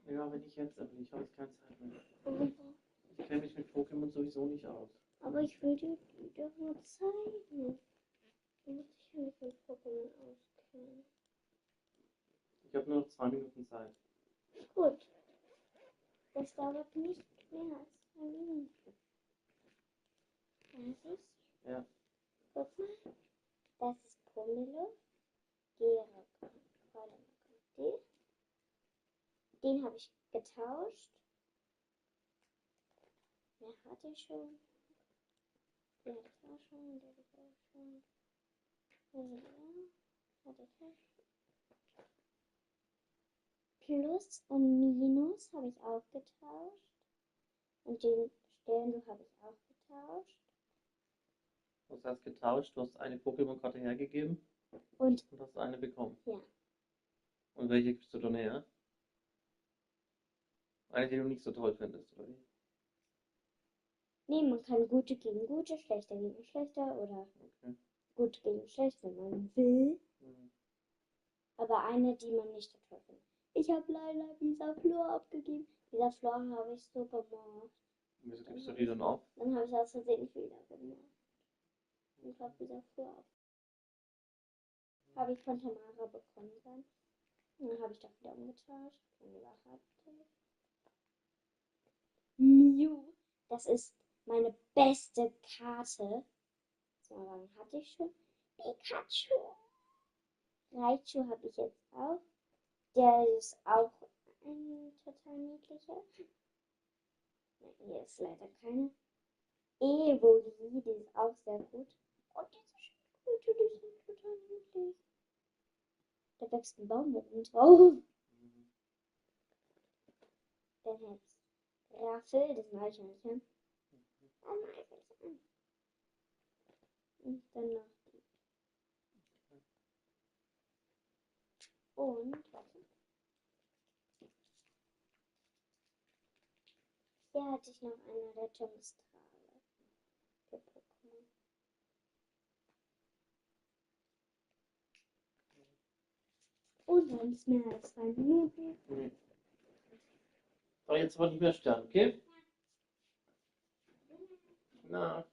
Ja, wenn ich jetzt, aber ich habe jetzt keine Zeit mehr. Ich kenne mich mit Pokémon sowieso nicht aus. Aber ich will dir doch nur zeigen. Du musst dich ja nicht mit Pokémon auskennen. Ich habe nur noch 2 Minuten Zeit. Gut. Das dauert nicht mehr als 2 Minuten. Das ist? Ja. Guck mal. Das ist Pomelo. Gerak. Den habe ich getauscht. Der hatte ich schon. Der hatte ich auch schon. Der hatte ich auch schon. Hatte ich auch. Plus und Minus habe ich auch getauscht. Und den Stern habe ich auch getauscht. Was hast du getauscht? Du hast eine Pokémon-Karte hergegeben Und hast eine bekommen. ja. Und welche gibst du dann her? Eine, die du nicht so toll findest, oder wie? Nee, man kann gute gegen gute, schlechter gegen schlechter oder gut gegen schlecht, wenn man will. Aber eine, die man nicht so toll findet. Ich habe leider dieser Flor abgegeben. Dieser Flor habe ich so gemacht. Wieso gibst du die dann auf? Dann habe ich aus Versehen Fehler gemacht. Ich habe dieser Flor abgegeben. Habe ich von Tamara bekommen dann. Und dann habe ich doch wieder umgetauscht. Und überhaupt. Mew. Das ist meine beste Karte. So, dann hatte ich schon. Pikachu. Raichu habe ich jetzt auch. Der ist auch ein total niedlicher. Hier ist leider keine. Evoli, die ist auch sehr gut. Und diese Schildkröte, die sind total niedlich. Da wächst ein Baum oben drauf. Dann habe ich Raffel, das mache ich nicht an. Das mache ich nicht an. Und dann noch die. Und, warte. Hier hatte ich noch eine Rettungstrale für Pokémon. Und dann ist mehr als 2 Minuten. Aber jetzt aber nicht mehr sterben, okay? Na.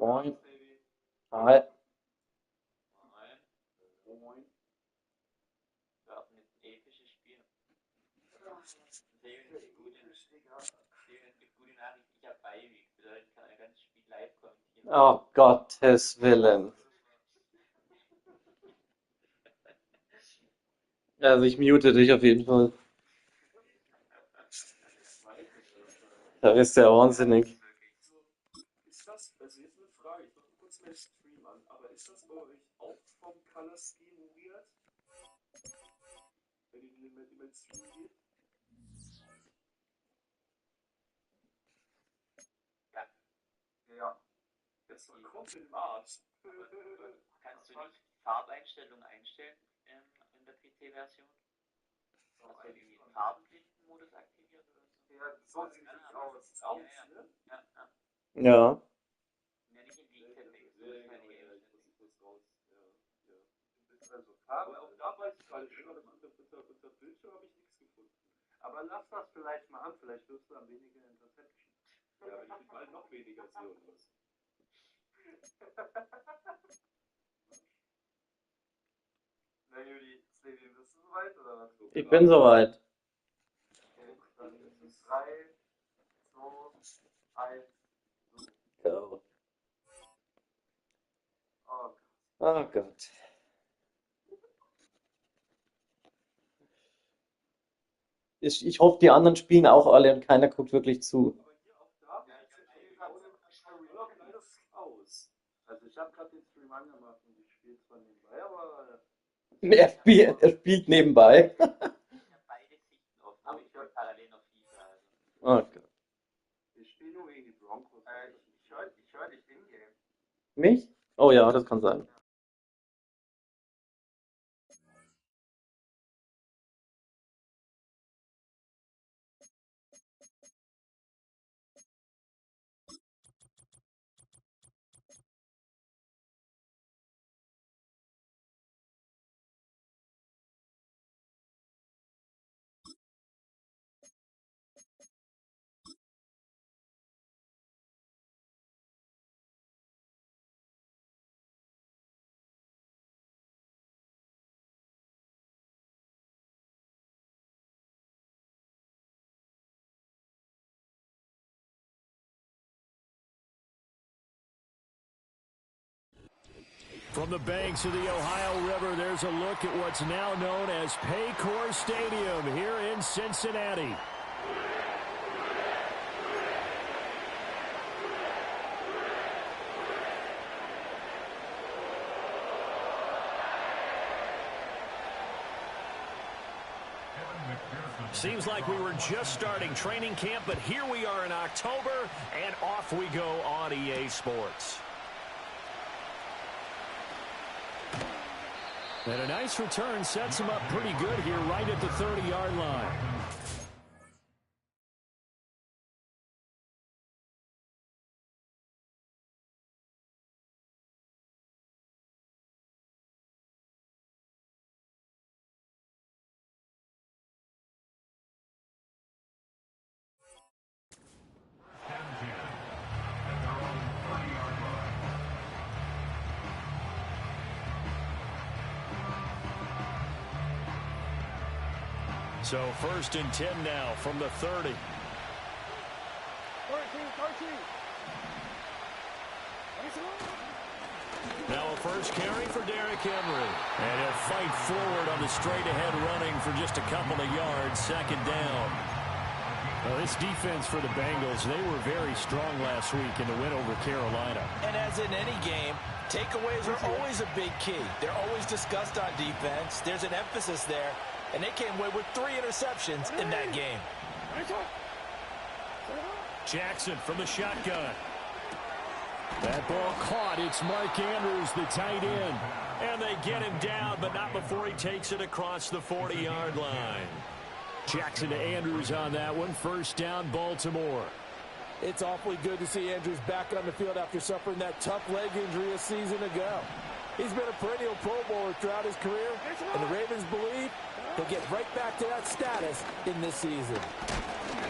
Moin. Hi. Moin. Wir hatten jetzt ein episches Spiel. Gute Nachricht, ich habe Beiweg. Bedeutet, ich kann ein ganzes Spiel live kommentieren. Oh, Gottes Willen. Also ich mute dich auf jeden Fall. Da bist du ja wahnsinnig. Ist das, also jetzt eine Frage, ich mache kurz meinen Stream an, aber ist das bei euch auch vom Color Scheme weird? Wenn ihr über den Stream geht? Ja. Ja. Das war komplett im Arsch. Kannst du nicht Farbeinstellungen einstellen in der PC-Version? Hast du irgendwie den Farbenblindenmodus aktiviert oder so? Ja, so sieht es aus. Aus, ne? Ja. Ja. Ja, nicht in die Settings. So ist keine Game. Ich muss raus. Ja. Also Farbe, auch da weiß ich gerade schon, aber unter Bildschirm habe ich nichts gefunden. Aber lass das vielleicht mal an, vielleicht wirst du dann weniger Interception. Ja, wenn ich mich bald noch weniger sehen muss. Na Juli, Slevi, bist du soweit oder was? Ich bin soweit. Okay, dann ist es 3, 2, 1, Go. oh. Oh Gott. Ich hoffe, die anderen spielen auch alle und keiner guckt wirklich zu. Aber hier auch da, ein kleines Chaos. Also ich habe gerade den Stream angemacht und ich spiele zwar nebenbei, aber... Er spielt nebenbei. Ich habe beide Sichten offen, aber ich höre parallel noch FIFA. Oh Gott. Ich spiele nur gegen die Broncos. Ich hör dich hingehen. Mich? Oh ja, das kann sein. From the banks of the Ohio River, there's a look at what's now known as Paycor Stadium here in Cincinnati. Seems like we were just starting training camp, but here we are in October, and off we go on EA Sports. And a nice return sets him up pretty good here right at the 30-yard line. So 1st and 10 now from the 30. Now a first carry for Derrick Henry. And he'll fight forward on the straight-ahead running for just a couple of yards, 2nd down. Well, this defense for the Bengals, they were very strong last week in the win over Carolina. And as in any game, takeaways are always a big key. They're always discussed on defense. There's an emphasis there. And they came away with 3 interceptions in that game. Jackson from the shotgun. That ball caught. It's Mark Andrews, the tight end. And they get him down, but not before he takes it across the 40-yard line. Jackson to Andrews on that one. 1st down, Baltimore. It's awfully good to see Andrews back on the field after suffering that tough leg injury a season ago. He's been a perennial Pro Bowler throughout his career, and the Ravens believe he'll get right back to that status in this season.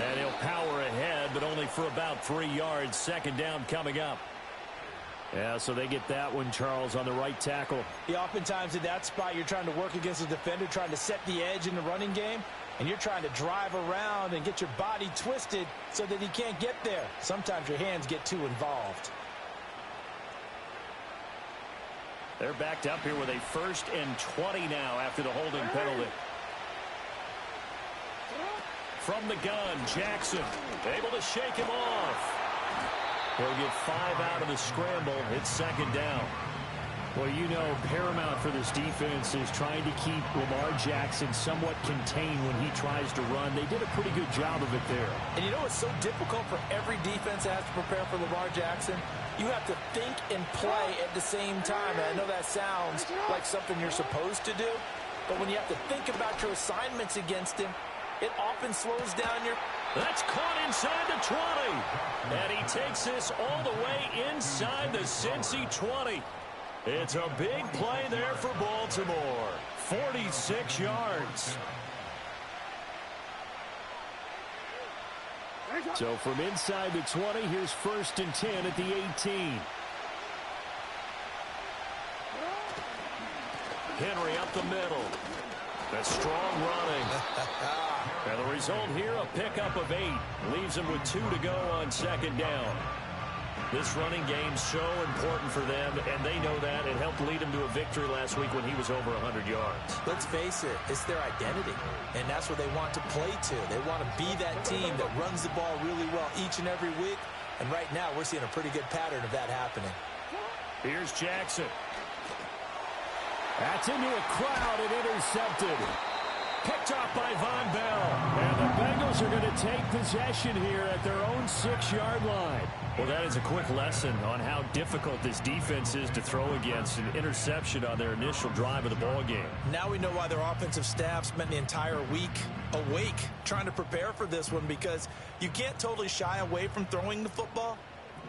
And he'll power ahead, but only for about 3 yards. 2nd down coming up. Yeah, so they get that one, Charles, on the right tackle. Yeah, oftentimes in that spot, you're trying to work against a defender, trying to set the edge in the running game, and you're trying to drive around and get your body twisted so that he can't get there. Sometimes your hands get too involved. They're backed up here with a 1st and 20 now after the holding penalty. From the gun, Jackson able to shake him off. He'll get 5 out of the scramble. It's 2nd down. Well, you know, paramount for this defense is trying to keep Lamar Jackson somewhat contained when he tries to run. They did a pretty good job of it there. And you know it's so difficult for every defense that has to prepare for Lamar Jackson? You have to think and play at the same time. And I know that sounds like something you're supposed to do, but when you have to think about your assignments against him, it often slows down your... That's caught inside the 20. And he takes this all the way inside the Cincy 20. It's a big play there for Baltimore. 46 yards. So from inside the 20, here's 1st and 10 at the 18. Henry up the middle. That's strong running. And the result here, a pickup of 8. Leaves him with 2 to go on 2nd down. This running game's so important for them, and they know that. It helped lead him to a victory last week when he was over 100 yards. Let's face it, it's their identity, and that's what they want to play to. They want to be that team that runs the ball really well each and every week, and right now we're seeing a pretty good pattern of that happening. Here's Jackson. That's into a crowd and intercepted. Picked off by Von Bell. And the Bengals are going to take possession here at their own 6-yard line. Well, that is a quick lesson on how difficult this defense is to throw against. An interception on their initial drive of the ball game. Now we know why their offensive staff spent the entire week awake trying to prepare for this one, because you can't totally shy away from throwing the football.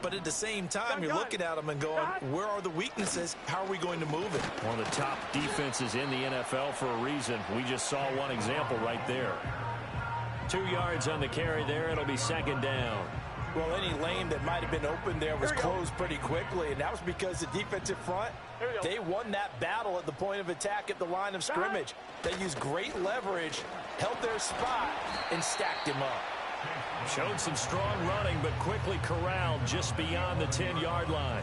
But at the same time, you're looking at them and going, where are the weaknesses? How are we going to move it? One of the top defenses in the NFL for a reason. We just saw one example right there. 2 yards on the carry there. It'll be 2nd down. Well, any lane that might have been open there was closed pretty quickly, and that was because the defensive front, they won that battle at the point of attack at the line of scrimmage. They used great leverage, held their spot, and stacked him up. Showed some strong running, but quickly corralled just beyond the 10-yard line.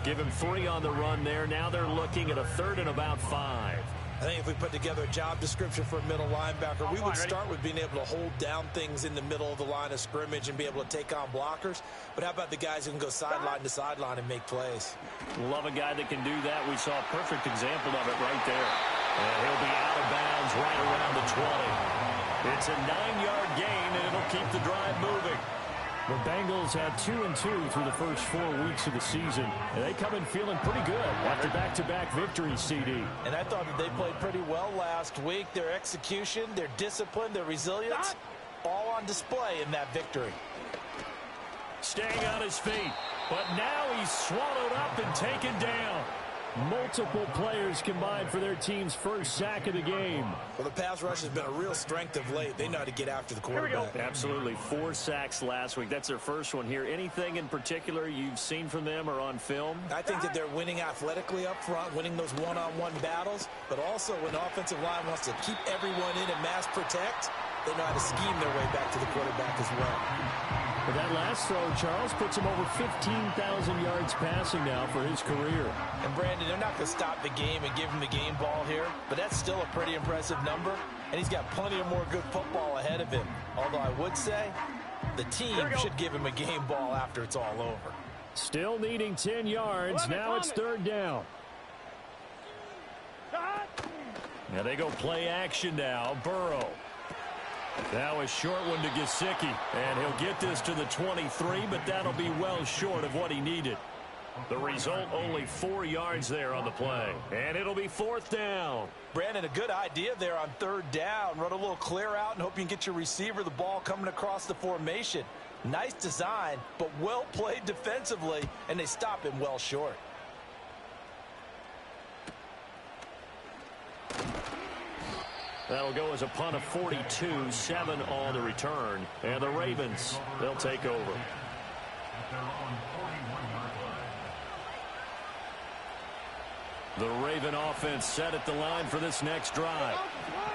Give him 3 on the run there. Now they're looking at a 3rd and about 5. I think if we put together a job description for a middle linebacker, we would start with being able to hold down things in the middle of the line of scrimmage and be able to take on blockers. But how about the guys who can go sideline to sideline and make plays? Love a guy that can do that. We saw a perfect example of it right there. And he'll be out of bounds right around the 20. It's a 9-yard gain, and it'll keep the drive moving. The Bengals had 2-2 through the first 4 weeks of the season, and they come in feeling pretty good after back-to-back victories, CD. And I thought that they played pretty well last week. Their execution, their discipline, their resilience, all on display in that victory. Staying on his feet, but now he's swallowed up and taken down. Multiple players combined for their team's first sack of the game. Well, the pass rush has been a real strength of late. They know how to get after the quarterback. Absolutely. 4 sacks last week. That's their first one here. Anything in particular you've seen from them or on film? I think that they're winning athletically up front, winning those one-on-one battles, but also when the offensive line wants to keep everyone in and mass protect, they know how to scheme their way back to the quarterback as well. But that last throw, Charles, puts him over 15,000 yards passing now for his career. And, Brandon, they're not going to stop the game and give him the game ball here, but that's still a pretty impressive number, and he's got plenty of more good football ahead of him. Although I would say the team should give him a game ball after it's all over. Still needing 10 yards. Now it's 3rd down. Now they go play action now. Burrow. Now a short one to Gesicki, and he'll get this to the 23, but that'll be well short of what he needed. The result, only 4 yards there on the play, and it'll be 4th down. Brandon, a good idea there on 3rd down. Run a little clear out and hope you can get your receiver the ball coming across the formation. Nice design, but well played defensively, and they stop him well short. That'll go as a punt of 42, 7 on the return. And the Ravens, they'll take over. The Raven offense set at the line for this next drive.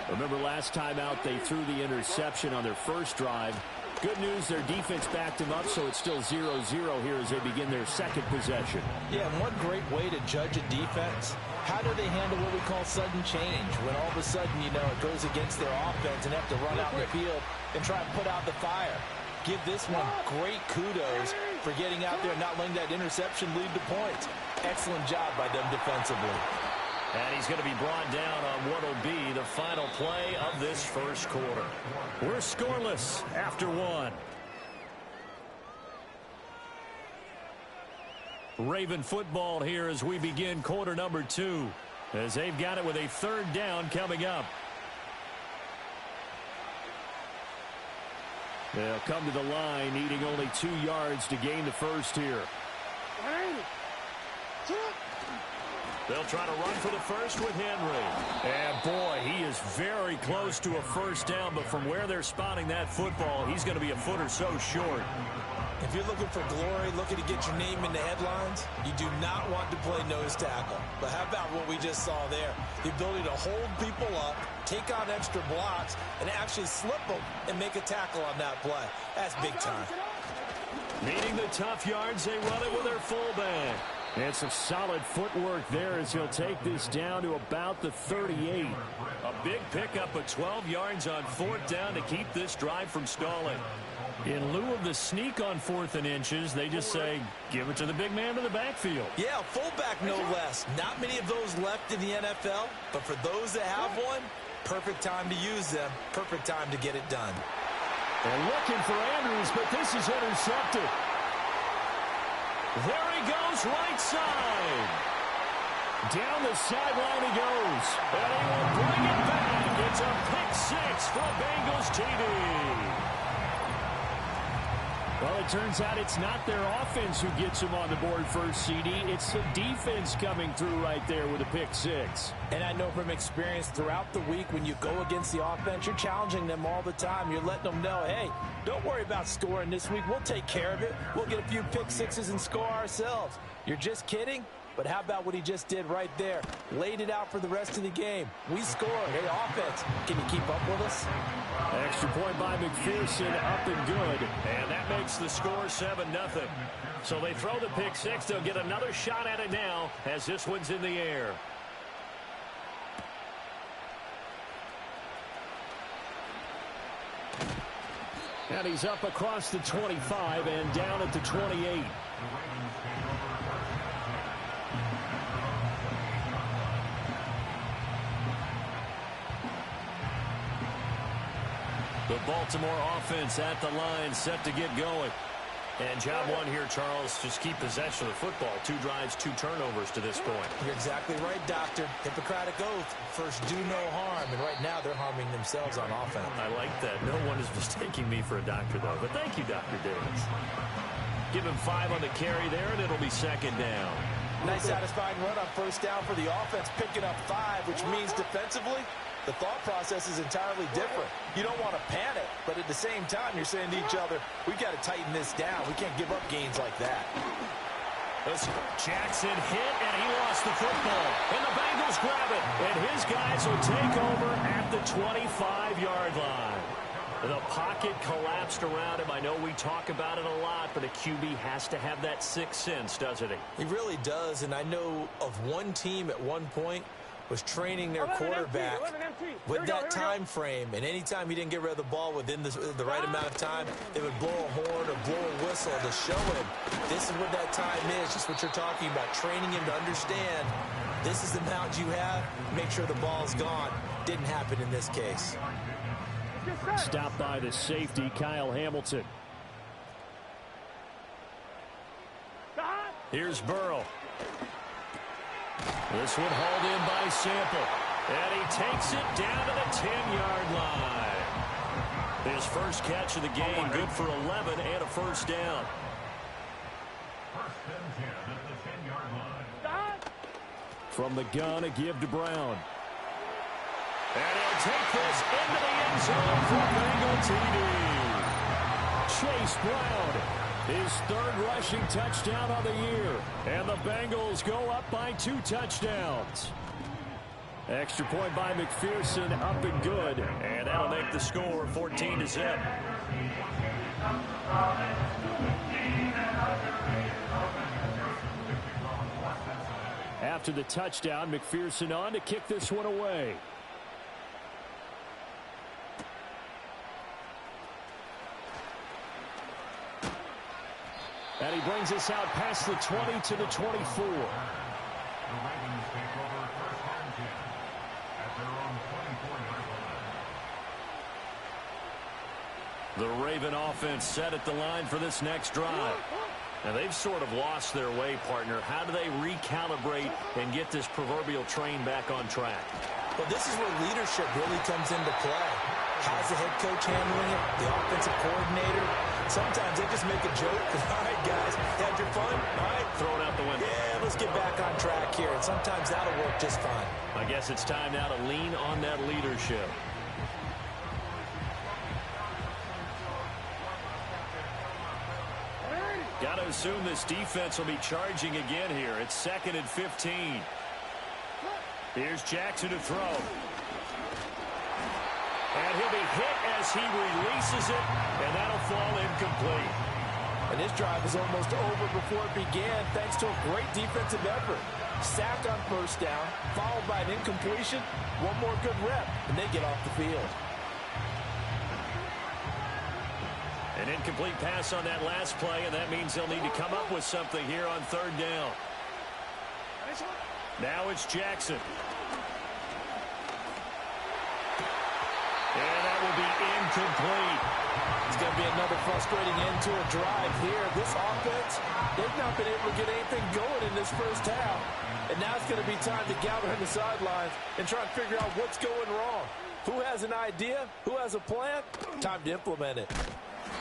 Remember last time out they threw the interception on their first drive. Good news, their defense backed them up, so it's still 0-0 here as they begin their second possession. Yeah, and one great way to judge a defense, how do they handle what we call sudden change? When all of a sudden, you know, it goes against their offense and have to run out in the field and try and put out the fire. Give this one great kudos for getting out there and not letting that interception lead to points. Excellent job by them defensively. And he's going to be brought down on what will be the final play of this first quarter. We're scoreless after one. Raven football here as we begin quarter number 2, as they've got it with a third down coming up. They'll come to the line needing only 2 yards to gain the first here. They'll try to run for the first with Henry. And boy, he is very close to a first down, but from where they're spotting that football, he's going to be a foot or so short. If you're looking for glory, looking to get your name in the headlines, you do not want to play nose tackle. But how about what we just saw there? The ability to hold people up, take on extra blocks, and actually slip them and make a tackle on that play. That's big time. Needing the tough yards, they run it with their fullback. And some solid footwork there as he'll take this down to about the 38. A big pickup of 12 yards on 4th down to keep this drive from stalling. In lieu of the sneak on 4th and inches, they just say, give it to the big man to the backfield. Yeah, fullback no less. Not many of those left in the NFL, but for those that have one, perfect time to use them, perfect time to get it done. And looking for Andrews, but this is intercepted. There he goes, right side. Down the sideline he goes. And he will bring it back. It's a pick 6 for a Bengals TD. Well, it turns out it's not their offense who gets them on the board first, CD. It's the defense coming through right there with a pick 6. And I know from experience throughout the week when you go against the offense, you're challenging them all the time. You're letting them know, hey, don't worry about scoring this week. We'll take care of it. We'll get a few pick 6s and score ourselves. You're just kidding? But how about what he just did right there? Laid it out for the rest of the game. We scored. Hey, offense, can you keep up with us? Extra point by McPherson, up and good. And that makes the score 7-0. So they throw the pick 6. They'll get another shot at it now as this one's in the air. And he's up across the 25 and down at the 28. The Baltimore offense at the line, set to get going. And job one here, Charles, just keep possession of the football. 2 drives, 2 turnovers to this point. You're exactly right, Doctor. Hippocratic oath. First, do no harm. And right now, they're harming themselves on offense. I like that. No one is mistaking me for a doctor, though. But thank you, Dr. Davis. Give him 5 on the carry there, and it'll be 2nd down. Nice satisfying run on first down for the offense, picking up 5, which means defensively, the thought process is entirely different. You don't want to panic, but at the same time, you're saying to each other, we've got to tighten this down. We can't give up gains like that. Jackson hit, and he lost the football. And the Bengals grab it, and his guys will take over at the 25-yard line. The pocket collapsed around him. I know we talk about it a lot, but a QB has to have that 6th sense, doesn't he? He really does, and I know of one team at one point was training their quarterback with that time frame, and anytime he didn't get rid of the ball within the right amount of time, they would blow a horn or blow a whistle to show him this is what that time is, just what you're talking about, training him to understand this is the amount you have, make sure the ball's gone. Didn't happen in this case. Stopped by the safety, Kyle Hamilton. Here's Burrow. This one hauled in by Sample. And he takes it down to the 10-yard line. His first catch of the game, good for 11 and a first down. From the gun, a give to Brown. And he'll take this into the end zone for Bengal TD. Chase Brown His third rushing touchdown on the year. And the Bengals go up by 2 touchdowns. Extra point by McPherson, up and good. And that'll make the score 14-0. After the touchdown, McPherson on to kick this one away. And he brings us out past the 20 to the 24. The Raven offense set at the line for this next drive. Now, they've sort of lost their way, partner. How do they recalibrate and get this proverbial train back on track? Well, this is where leadership really comes into play. How's the head coach handling it? The offensive coordinator? Sometimes they just make a joke. All right, guys, had your fun? All right. Throw it out the window. Yeah, let's get back on track here. And sometimes that'll work just fine. I guess it's time now to lean on that leadership. Got to assume this defense will be charging again here. It's 2nd and 15. Here's Jackson to throw. And he'll be hit as he releases it, and that'll fall incomplete. And this drive is almost over before it began thanks to a great defensive effort. Sack on first down, followed by an incompletion, one more good rep, and they get off the field. An incomplete pass on that last play, and that means they'll need to come up with something here on 3rd down. Now it's Jackson. And that will be incomplete. It's going to be another frustrating end to a drive here. This offense, they've not been able to get anything going in this first half. And now it's going to be time to gather on the sidelines and try and figure out what's going wrong. Who has an idea? Who has a plan? Time to implement it.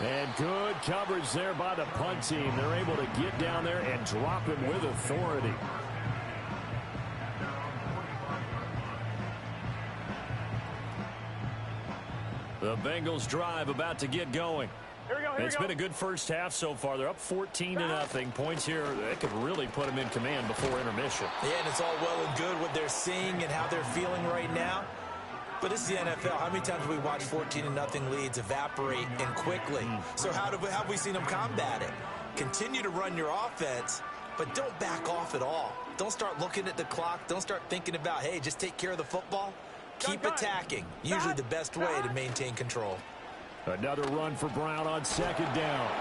And good coverage there by the punt team. They're able to get down there and drop him with authority. The Bengals drive about to get going. It's been a good first half so far. They're up 14-0. Points here that could really put them in command before intermission. Yeah, and it's all well and good what they're seeing and how they're feeling right now. But this is the NFL. How many times have we watched 14-0 leads evaporate and quickly? So how have we seen them combat it? Continue to run your offense, but don't back off at all. Don't start looking at the clock. Don't start thinking about, hey, just take care of the football. Keep attacking. Usually the best way to maintain control. Another run for Brown on 2nd down.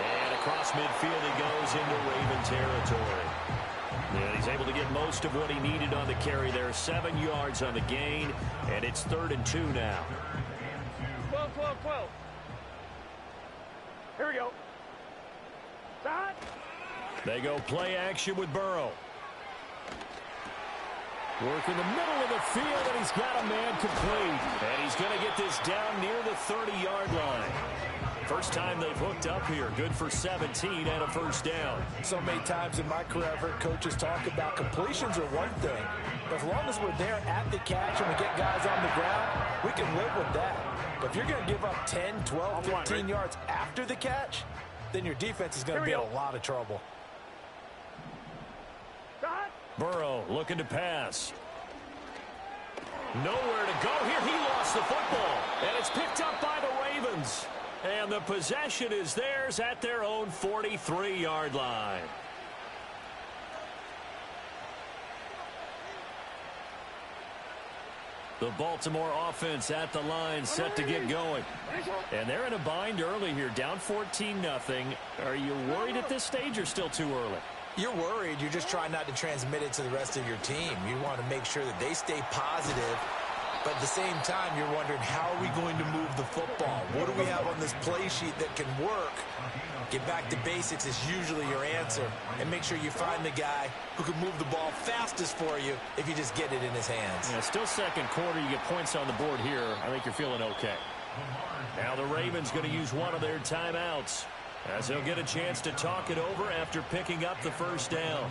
And across midfield he goes into Raven territory. And he's able to get most of what he needed on the carry there. 7 yards on the gain, and it's 3rd and 2 now. 12. Here we go. Start. They go play action with Burrow. Work in the middle of the field, and he's got a man complete. And he's going to get this down near the 30-yard line. First time they've hooked up here. Good for 17 and a first down. So many times in my career, I've heard coaches talk about completions are one thing. As long as we're there at the catch and we get guys on the ground, we can live with that. But if you're going to give up 10, 12, 15 yards after the catch, then your defense is going to be in a lot of trouble. Burrow looking to pass. Nowhere to go here. He lost the football. And it's picked up by the Ravens. And the possession is theirs at their own 43-yard line. The Baltimore offense at the line, set to get going. And they're in a bind early here, down 14-0. Are you worried at this stage or still too early? You're worried. You're just trying not to transmit it to the rest of your team. You want to make sure that they stay positive. But at the same time, you're wondering, how are we going to move the football? What do we have on this play sheet that can work? Get back to basics is usually your answer. And make sure you find the guy who can move the ball fastest for you if you just get it in his hands. Yeah, still second quarter. You get points on the board here. I think you're feeling okay. Now the Ravens going to use one of their timeouts, as he'll get a chance to talk it over after picking up the first down.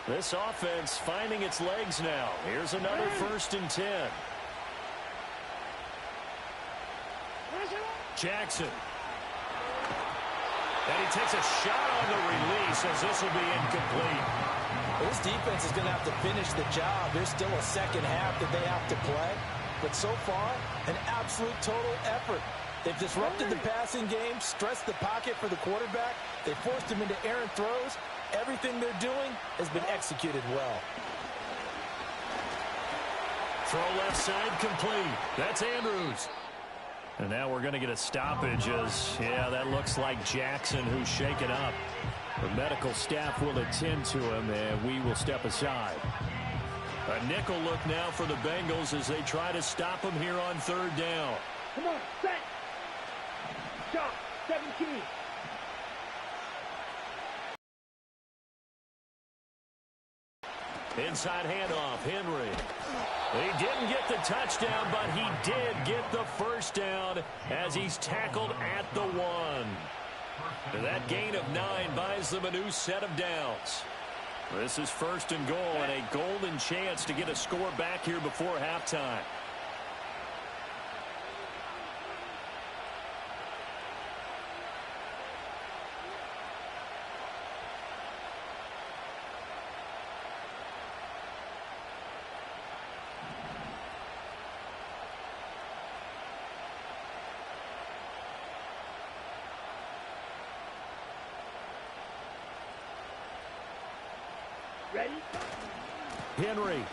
This offense finding its legs now. Here's another 1st and 10. Jackson. And he takes a shot on the release as this will be incomplete. Well, this defense is going to have to finish the job. There's still a second half that they have to play. But so far, an absolute total effort. They've disrupted the passing game, stressed the pocket for the quarterback. They forced him into errant throws. Everything they're doing has been executed well. Throw left side complete. That's Andrews. And now we're going to get a stoppage as, yeah, that looks like Jackson who's shaken up. The medical staff will attend to him, and we will step aside. A nickel look now for the Bengals as they try to stop him here on 3rd down. Come on, set. Shot, 17. Inside handoff, Henry. He didn't get the touchdown, but he did get the 1st down as he's tackled at the 1. That gain of 9 buys them a new set of downs. This is 1st and goal and a golden chance to get a score back here before halftime. Ready? Henry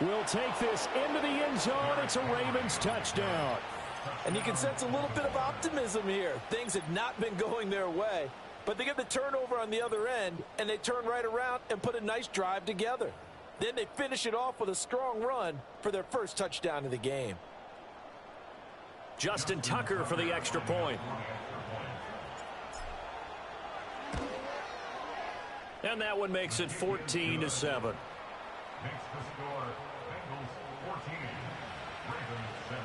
will take this into the end zone. It's a Ravens touchdown. And you can sense a little bit of optimism here. Things had not been going their way, but they get the turnover on the other end, and they turn right around and put a nice drive together. Then they finish it off with a strong run for their 1st touchdown of the game. Justin Tucker for the extra point. And that one makes it 14-7. Makes the score, Bengals 14, Ravens 7.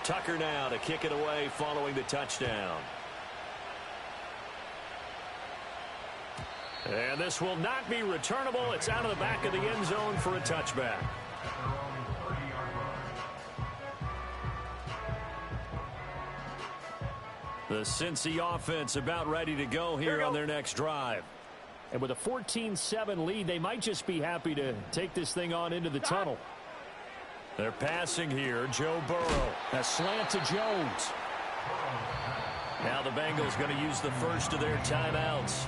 Tucker now to kick it away following the touchdown. And this will not be returnable. It's out of the back of the end zone for a touchback. The Cincy offense about ready to go here on their next drive. And with a 14-7 lead, they might just be happy to take this thing on into the tunnel. They're passing here. Joe Burrow. A slant to Jones. Now the Bengals going to use the first of their timeouts,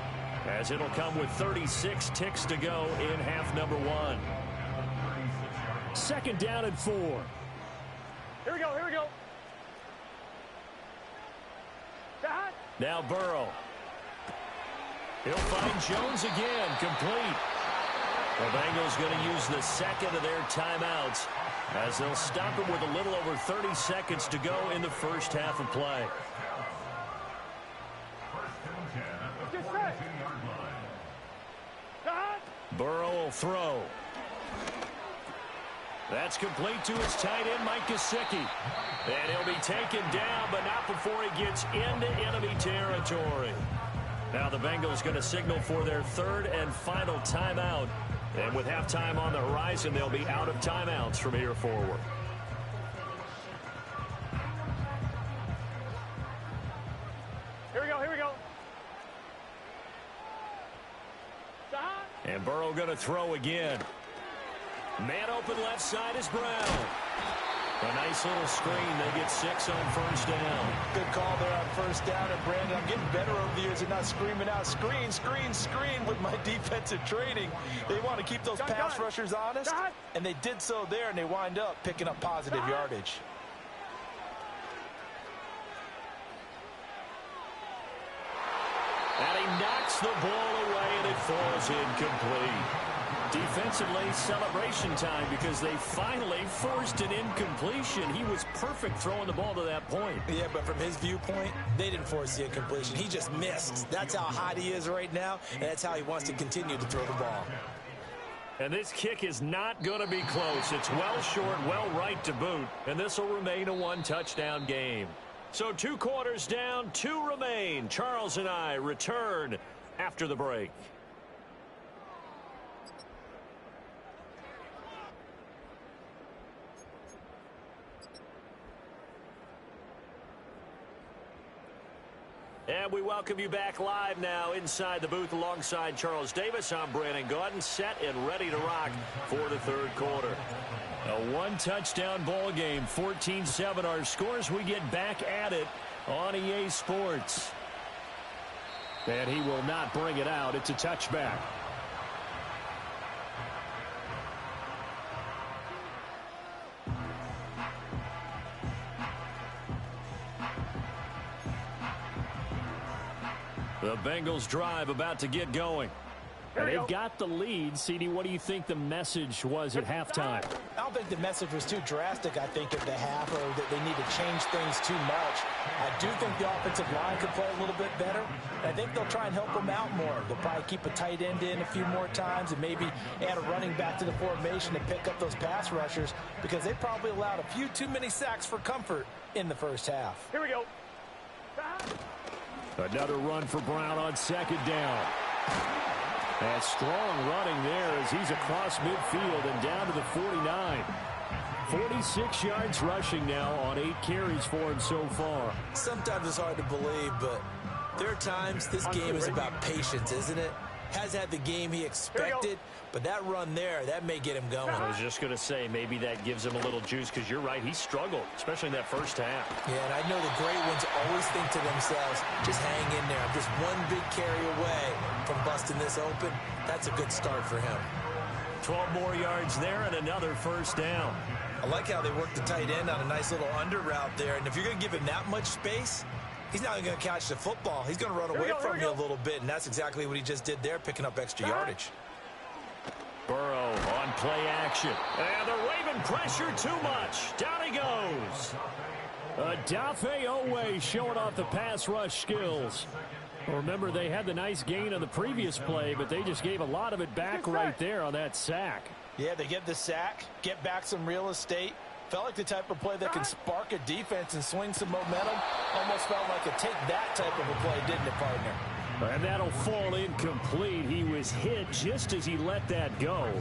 as it'll come with 36 ticks to go in half number 1. 2nd down and 4. Here we go, here we go. Shot. Now Burrow. He'll find Jones again, complete. The Bengals going to use the 2nd of their timeouts, as they'll stop him with a little over 30 seconds to go in the first half of play. Burrow will throw. That's complete to his tight end, Mike Gesicki. And he'll be taken down, but not before he gets into enemy territory. Now the Bengals going to signal for their 3rd and final timeout. And with halftime on the horizon, they'll be out of timeouts from here forward. Here we go, here we go. And Burrow going to throw again. Man open left side is Brown. A nice little screen. They get 6 on 1st down. Good call there on 1st down. And Brandon, I'm getting better over the years and not screaming out screen, screen, screen with my defensive training. They want to keep those pass rushers honest, and they did so there, and they wind up picking up positive yardage. And he knocks the ball away, and it falls incomplete. Defensively, celebration time because they finally forced an incompletion. He was perfect throwing the ball to that point. Yeah, but from his viewpoint, they didn't force the incompletion. He just missed. That's how hot he is right now, and that's how he wants to continue to throw the ball. And this kick is not going to be close. It's well short, well right to boot, and this will remain a one-touchdown game. So 2 quarters down, 2 remain. Charles and I return after the break. And we welcome you back live now inside the booth alongside Charles Davis. I'm Brandon Gaudin, set and ready to rock for the 3rd quarter. A one-touchdown ball game, 14-7 our scores. We get back at it on EA Sports. And he will not bring it out. It's a touchback. The Bengals drive about to get going. And they've got the lead. CD, what do you think the message was at halftime? I don't think the message was too drastic, I think, at the half, or that they need to change things too much. I do think the offensive line could play a little bit better. I think they'll try and help them out more. They'll probably keep a tight end in a few more times and maybe add a running back to the formation to pick up those pass rushers, because they probably allowed a few too many sacks for comfort in the first half. Here we go. Another run for Brown on 2nd down. And strong running there as he's across midfield and down to the 49. 46 yards rushing now on 8 carries for him so far. Sometimes it's hard to believe, but there are times this game is about patience, isn't it? Has had the game he expected, but that run there, that may get him going. I was just going to say, maybe that gives him a little juice, because you're right, he struggled, especially in that first half. Yeah, and I know the great ones always think to themselves, just hang in there. I'm just one big carry away from busting this open. That's a good start for him. 12 more yards there and another first down. I like how they work the tight end on a nice little under route there, and if you're going to give him that much space, he's not going to catch the football. He's going to run away from you a little bit, and that's exactly what he just did there, picking up extra yardage. Burrow on play action. And the Raven pressure too much. Down he goes. Adafe Owe showing off the pass rush skills. Remember, they had the nice gain on the previous play, but they just gave a lot of it back right there on that sack. Yeah, they get the sack, get back some real estate. Felt like the type of play that can spark a defense and swing some momentum. Almost felt like a take-that type of a play, didn't it, partner? And that'll fall incomplete. He was hit just as he let that go.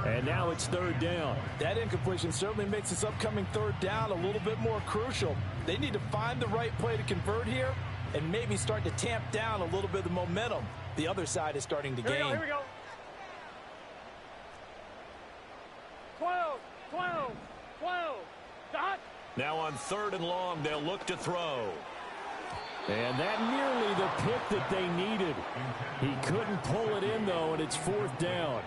And now it's 3rd down. That incompletion certainly makes this upcoming 3rd down a little bit more crucial. They need to find the right play to convert here and maybe start to tamp down a little bit of the momentum the other side is starting to gain. Here we go. 12, 12, 12. Dot. Now on 3rd and long, they'll look to throw. And that nearly the pick that they needed. He couldn't pull it in, though, and it's 4th down.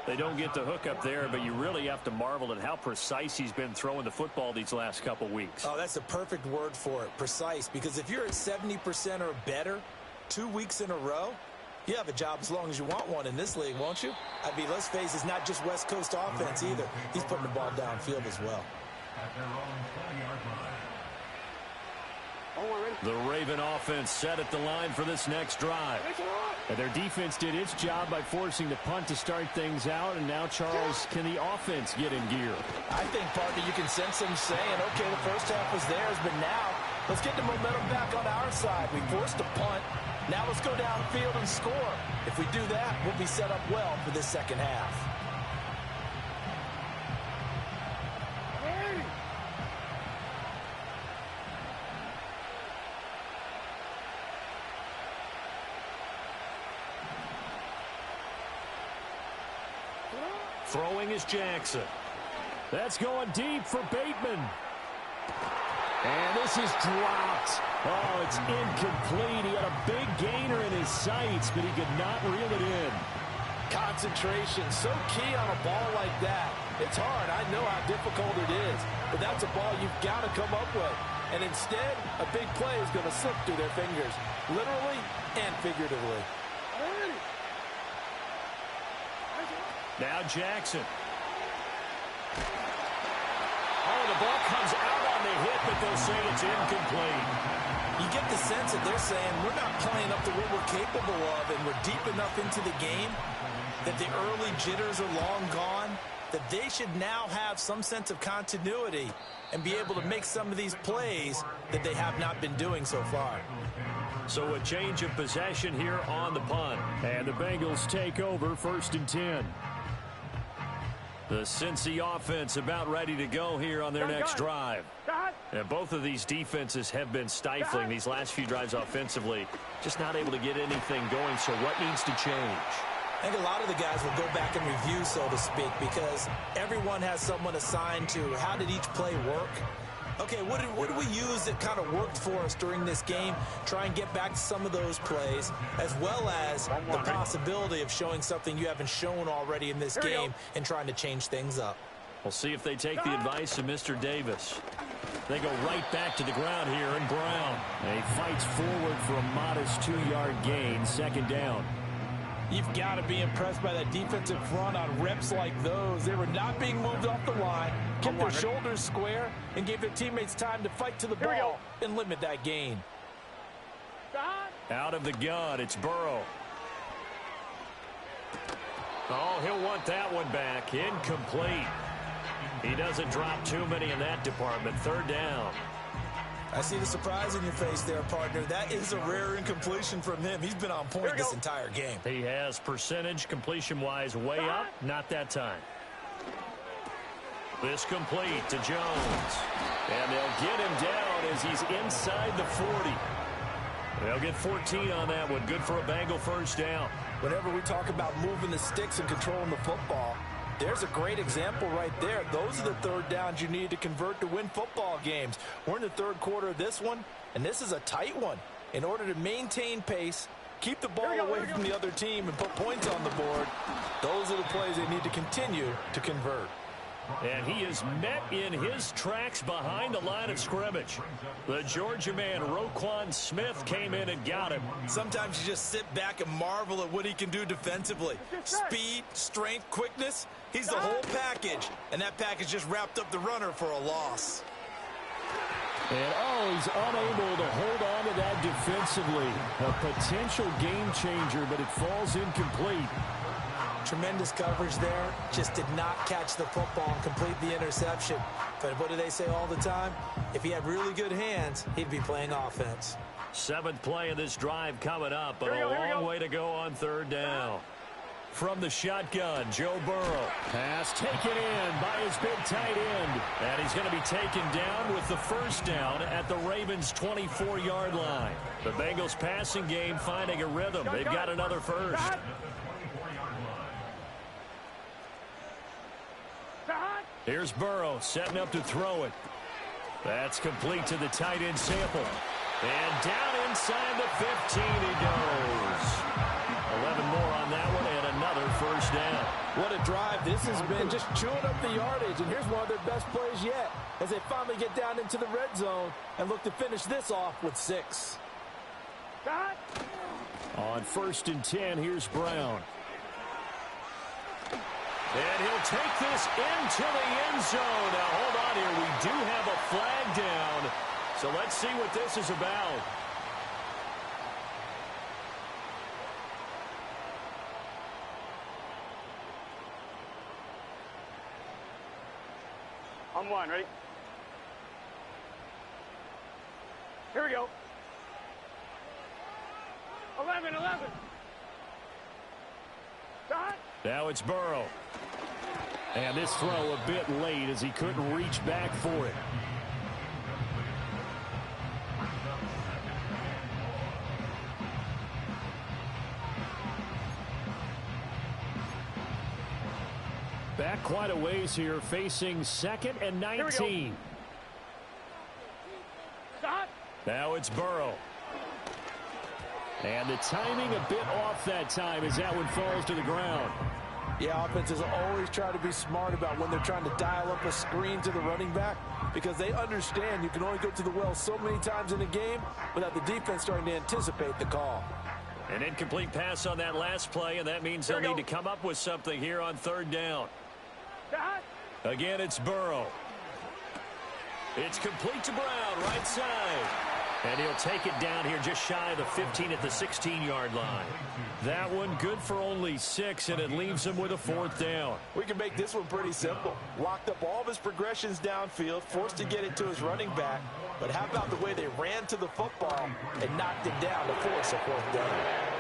They don't get the hook up there, but you really have to marvel at how precise he's been throwing the football these last couple weeks. Oh, that's the perfect word for it, precise. Because if you're at 70% or better 2 weeks in a row, you have a job as long as you want one in this league, won't you? I mean, let's face it, it's not just West Coast offense either. He's putting the ball downfield as well. The Raven offense set at the line for this next drive. And their defense did its job by forcing the punt to start things out. And now, Charles, can the offense get in gear? I think, partner, you can sense them saying, okay, the first half was theirs, but now let's get the momentum back on our side. We forced a punt. Now let's go downfield and score. If we do that, we'll be set up well for this second half. Throwing is Jackson. That's going deep for Bateman. And this is dropped. Oh, it's incomplete. He had a big gainer in his sights, but he could not reel it in. Concentration, so key on a ball like that. It's hard. I know how difficult it is, but that's a ball you've got to come up with. And instead, a big play is going to slip through their fingers, literally and figuratively. Now Jackson. Oh, the ball comes out on the hit, but they'll say it's incomplete. You get the sense that they're saying we're not playing up to what we're capable of, and we're deep enough into the game that the early jitters are long gone, that they should now have some sense of continuity and be able to make some of these plays that they have not been doing so far. So a change of possession here on the punt. And the Bengals take over 1st and 10. The Cincy offense about ready to go here on their next drive. And both of these defenses have been stifling these last few drives offensively. Just not able to get anything going. So what needs to change? I think a lot of the guys will go back and review, so to speak, because everyone has someone assigned to how did each play work. Okay, what did we use that kind of worked for us during this game? Try and get back to some of those plays, as well as the possibility of showing something you haven't shown already in this game and trying to change things up. We'll see if they take the advice of Mr. Davis. They go right back to the ground here, and Brown. He fights forward for a modest 2-yard gain, 2nd down. You've got to be impressed by that defensive front on reps like those. They were not being moved off the line, kept their shoulders square, and gave their teammates time to fight to the ball and limit that gain. Out of the gun, it's Burrow. Oh, he'll want that one back. Incomplete. He doesn't drop too many in that department. 3rd down. I see the surprise in your face there, partner. That is a rare incompletion from him. He's been on point this entire game. He has percentage completion-wise way up. Not that time. This complete to Jones. And they'll get him down as he's inside the 40. They'll get 14 on that one. Good for a Bengal 1st down. Whenever we talk about moving the sticks and controlling the football, there's a great example right there. Those are the 3rd downs you need to convert to win football games. We're in the 3rd quarter of this one, and this is a tight one. In order to maintain pace, keep the ball away from the other team, and put points on the board, those are the plays they need to continue to convert. And he is met in his tracks behind the line of scrimmage. The Georgia man, Roquan Smith, came in and got him. Sometimes you just sit back and marvel at what he can do defensively. Speed, strength, quickness, he's the whole package. And that package just wrapped up the runner for a loss. And, he's unable to hold on to that defensively. A potential game changer, but it falls incomplete. Tremendous coverage there. Just did not catch the football and complete the interception. But what do they say all the time? If he had really good hands, he'd be playing offense. 7th play of this drive coming up, but a long way to go on 3rd down. From the shotgun, Joe Burrow. Pass taken in by his big tight end. And he's going to be taken down with the 1st down at the Ravens' 24-yard line. The Bengals passing game finding a rhythm. They've got another 1st. Here's Burrow setting up to throw it. That's complete to the tight end Sample. And down inside the 15 he goes. 11 more on that one and another 1st down. What a drive this has been, just chewing up the yardage. And here's one of their best plays yet as they finally get down into the red zone and look to finish this off with 6. On 1st and 10, here's Brown. And he'll take this into the end zone. Now, hold on here. We do have a flag down. So let's see what this is about. On 1, ready? Here we go. 11. Start. Now it's Burrow. And this throw a bit late as he couldn't reach back for it. Back quite a ways here, facing 2nd and 19. Stop. Now it's Burrow. And the timing a bit off that time as that one falls to the ground. Yeah, offenses always try to be smart about when they're trying to dial up a screen to the running back because they understand you can only go to the well so many times in a game without the defense starting to anticipate the call. An incomplete pass on that last play, and that means they'll need to come up with something here on third down. Again, it's Burrow. It's complete to Brown, right side. And he'll take it down here just shy of the 15 at the 16-yard line. That one good for only 6, and it leaves him with a 4th down. We can make this one pretty simple. Locked up all of his progressions downfield, forced to get it to his running back. But how about the way they ran to the football and knocked it down to force a 4th down?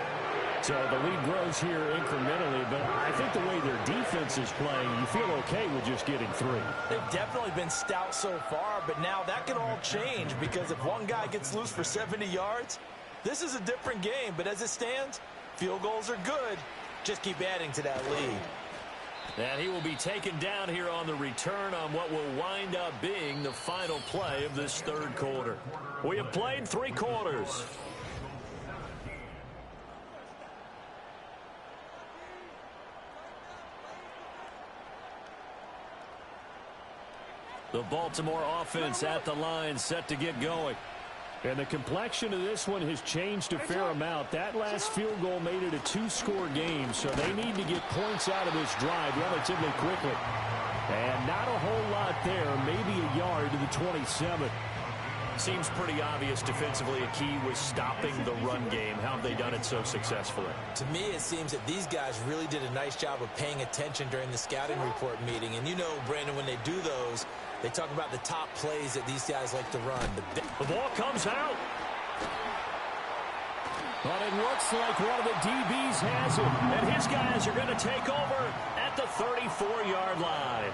So the lead grows here incrementally, but I think the way their defense is playing, you feel okay with just getting 3. They've definitely been stout so far, but now that can all change because if one guy gets loose for 70 yards, this is a different game. But as it stands, field goals are good. Just keep adding to that lead. And he will be taken down here on the return on what will wind up being the final play of this third quarter. We have played 3 quarters. The Baltimore offense at the line, set to get going. And the complexion of this one has changed a fair amount. That last field goal made it a 2-score game, so they need to get points out of this drive relatively quickly. And not a whole lot there, maybe a yard to the 27. Seems pretty obvious defensively a key was stopping the run game. How have they done it so successfully? To me, it seems that these guys really did a nice job of paying attention during the scouting report meeting. And you know, Brandon, when they do those, they talk about the top plays that these guys like to run. The ball comes out. But it looks like one of the DBs has it. And his guys are going to take over at the 34-yard line.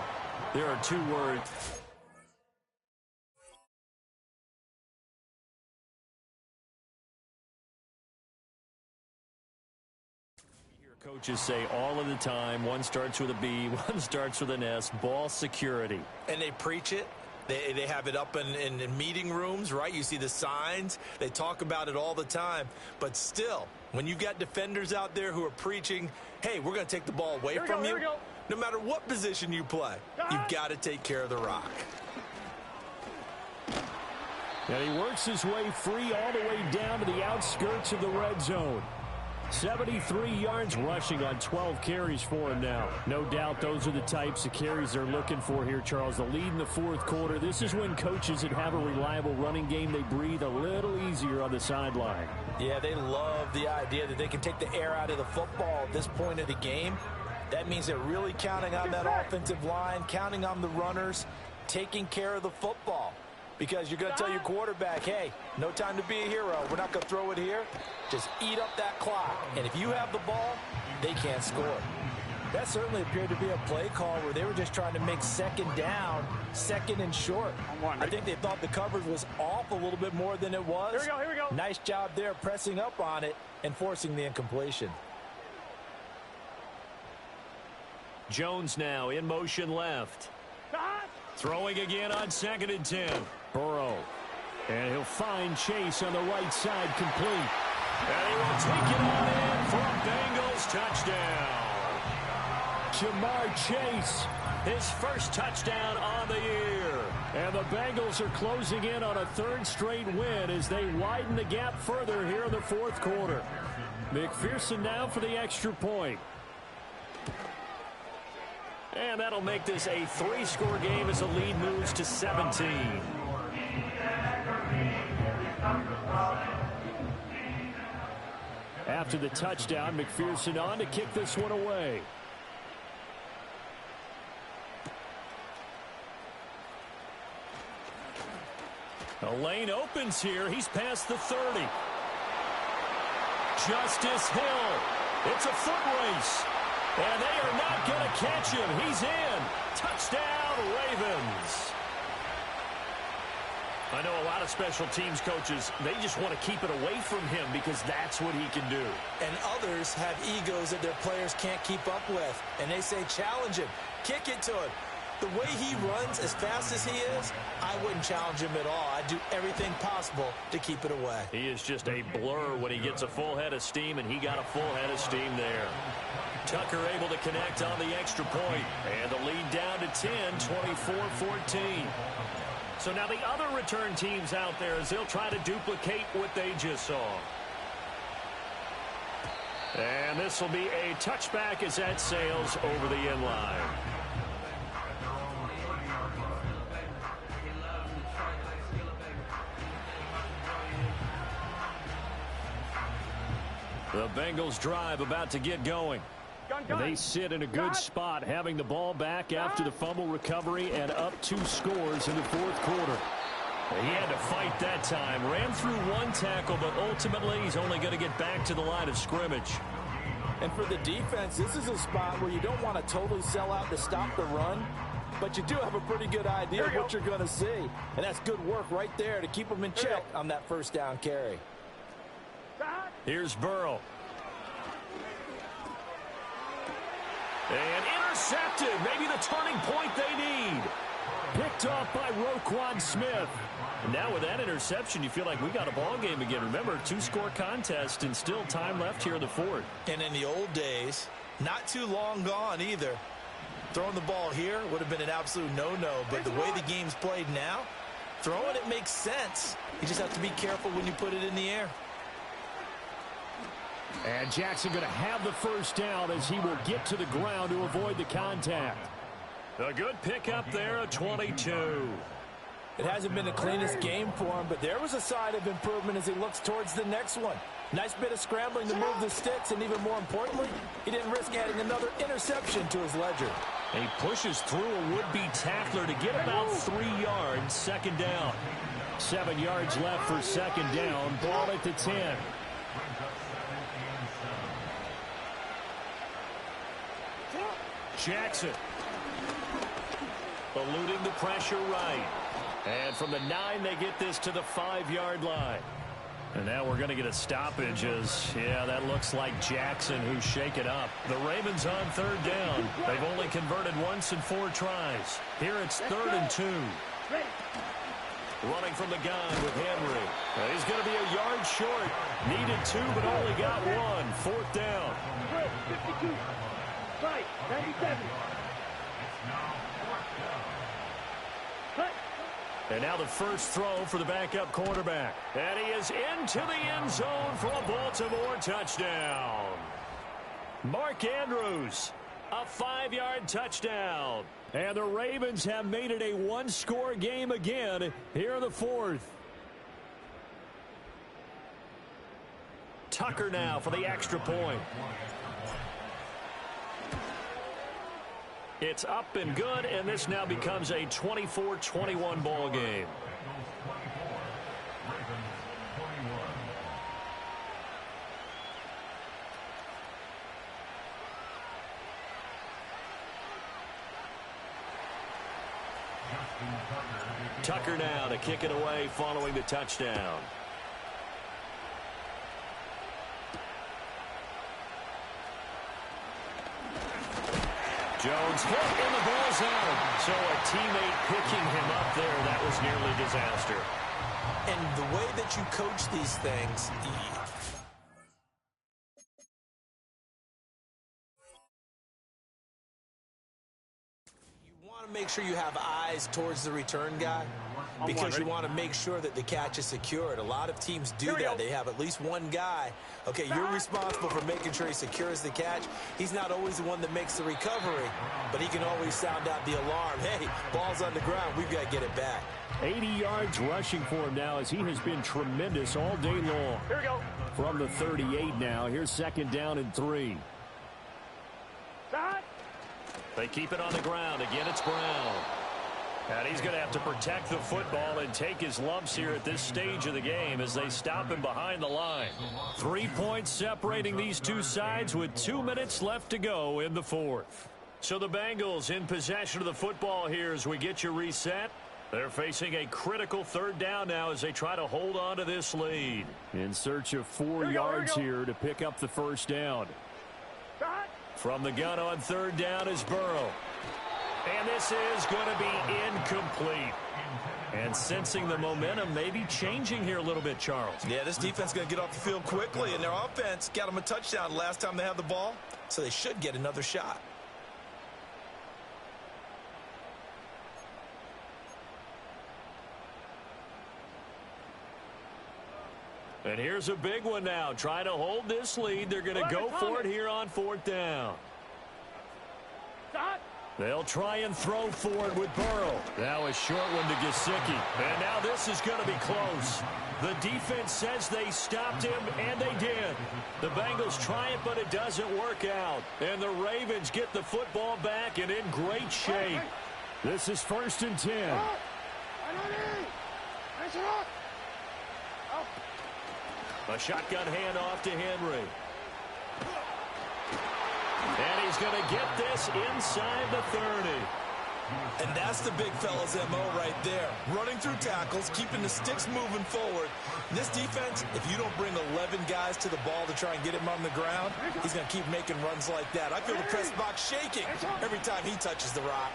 There are 2 words. Coaches say all of the time, one starts with a B, one starts with an S, ball security. And they preach it. They have it up in meeting rooms, right? You see the signs. They talk about it all the time. But still, when you've got defenders out there who are preaching, hey, we're going to take the ball away from you, no matter what position you play, you've got to take care of the rock. And he works his way free all the way down to the outskirts of the red zone. 73 yards rushing on 12 carries for him now. No doubt those are the types of carries they're looking for here, Charles. The lead in the 4th quarter. This is when coaches that have a reliable running game, they breathe a little easier on the sideline. Yeah, they love the idea that they can take the air out of the football at this point of the game. That means they're really counting on that offensive line, counting on the runners, taking care of the football. Because you're going to tell your quarterback, hey, no time to be a hero. We're not going to throw it here. Just eat up that clock. And if you have the ball, they can't score. That certainly appeared to be a play call where they were just trying to make 2nd down, 2nd and short. I think they thought the coverage was off a little bit more than it was. Here we go. Nice job there pressing up on it and forcing the incompletion. Jones now in motion left. Throwing again on 2nd and 10. Burrow. And he'll find Chase on the right side complete. And he will take it on in for a Bengals touchdown. Jamar Chase, his first touchdown on the year. And the Bengals are closing in on a 3rd straight win as they widen the gap further here in the 4th quarter. McPherson now for the extra point. And that'll make this a 3-score game as the lead moves to 17. After the touchdown, McPherson on to kick this one away. A lane opens here. He's past the 30. Justice Hill. It's a foot race. And they are not going to catch him. He's in. Touchdown, Ravens. I know a lot of special teams coaches, they just want to keep it away from him because that's what he can do. And others have egos that their players can't keep up with. And they say, challenge him. Kick it to him. The way he runs as fast as he is, I wouldn't challenge him at all. I'd do everything possible to keep it away. He is just a blur when he gets a full head of steam, and he got a full head of steam there. Tucker able to connect on the extra point. And the lead down to 10, 24-14. So now the other return teams out there as they'll try to duplicate what they just saw. And this will be a touchback as that sails over the end line. The Bengals drive about to get going. And they sit in a good spot, having the ball back after the fumble recovery and up 2 scores in the 4th quarter. He had to fight that time. Ran through 1 tackle, but ultimately he's only going to get back to the line of scrimmage. And for the defense, this is a spot where you don't want to totally sell out to stop the run, but you do have a pretty good idea of what you're going to see. And that's good work right there to keep them in check on that first down carry. Here's Burrow. And intercepted. Maybe the turning point they need. Picked off by Roquan Smith. And now with that interception, you feel like we got a ball game again. Remember, 2-score contest and still time left here in the 4th. And in the old days, not too long gone either. Throwing the ball here would have been an absolute no-no. But the way the game's played now, throwing it makes sense. You just have to be careful when you put it in the air. And Jackson going to have the first down as he will get to the ground to avoid the contact. A good pickup there, a 22. It hasn't been the cleanest game for him, but there was a sign of improvement as he looks towards the next one. Nice bit of scrambling to move the sticks, and even more importantly, he didn't risk adding another interception to his ledger. He pushes through a would-be tackler to get about 3 yards, 2nd down. 7 yards left for 2nd down, ball at the 10. Jackson eluding the pressure right. And from the 9, they get this to the 5-yard line. And now we're going to get a stoppage as, yeah, that looks like Jackson who's shaken up. The Ravens on 3rd down. They've only converted once in 4 tries. Here it's 3rd and 2. Running from the gun with Henry. He's going to be a yard short. Needed 2, but only got 1. 4th down. 52. Right, 97. And now the first throw for the backup quarterback. And he is into the end zone for a Baltimore touchdown. Mark Andrews, a 5-yard touchdown. And the Ravens have made it a 1-score game again here in the 4th. Tucker now for the extra point. It's up and good, and this now becomes a 24-21 ball game. Tucker now to kick it away following the touchdown. Jones hit in the ball zone. So a teammate picking him up there, that was nearly disaster. And the way that you coach these things, you want to make sure you have eyes towards the return guy because you want to make sure that the catch is secured. A lot of teams do that. They have at least one guy. Okay, you're responsible for making sure he secures the catch. He's not always the one that makes the recovery, but he can always sound out the alarm. Hey, ball's on the ground. We've got to get it back. 80 yards rushing for him now as he has been tremendous all day long. Here we go. From the 38 now. Here's 2nd down and 3. They keep it on the ground. Again, it's Brown. And he's going to have to protect the football and take his lumps here at this stage of the game as they stop him behind the line. 3 points separating these two sides with 2 minutes left to go in the 4th. So the Bengals in possession of the football here as we get you reset. They're facing a critical 3rd down now as they try to hold on to this lead. In search of 4 yards here to pick up the first down. From the gun on 3rd down is Burrow. And this is going to be incomplete. And sensing the momentum maybe changing here a little bit, Charles. Yeah, this defense is going to get off the field quickly, and their offense got them a touchdown last time they had the ball, so they should get another shot. And here's a big one now. Trying to hold this lead. They're going to go for it here on 4th down. They'll try and throw for it with Burrow. Now a short one to Gesicki. And now this is going to be close. The defense says they stopped him, and they did. The Bengals try it, but it doesn't work out. And the Ravens get the football back and in great shape. This is 1st and 10. A shotgun handoff to Henry. And he's going to get this inside the 30. And that's the big fella's MO right there. Running through tackles, keeping the sticks moving forward. This defense, if you don't bring 11 guys to the ball to try and get him on the ground, he's going to keep making runs like that. I feel the press box shaking every time he touches the rock.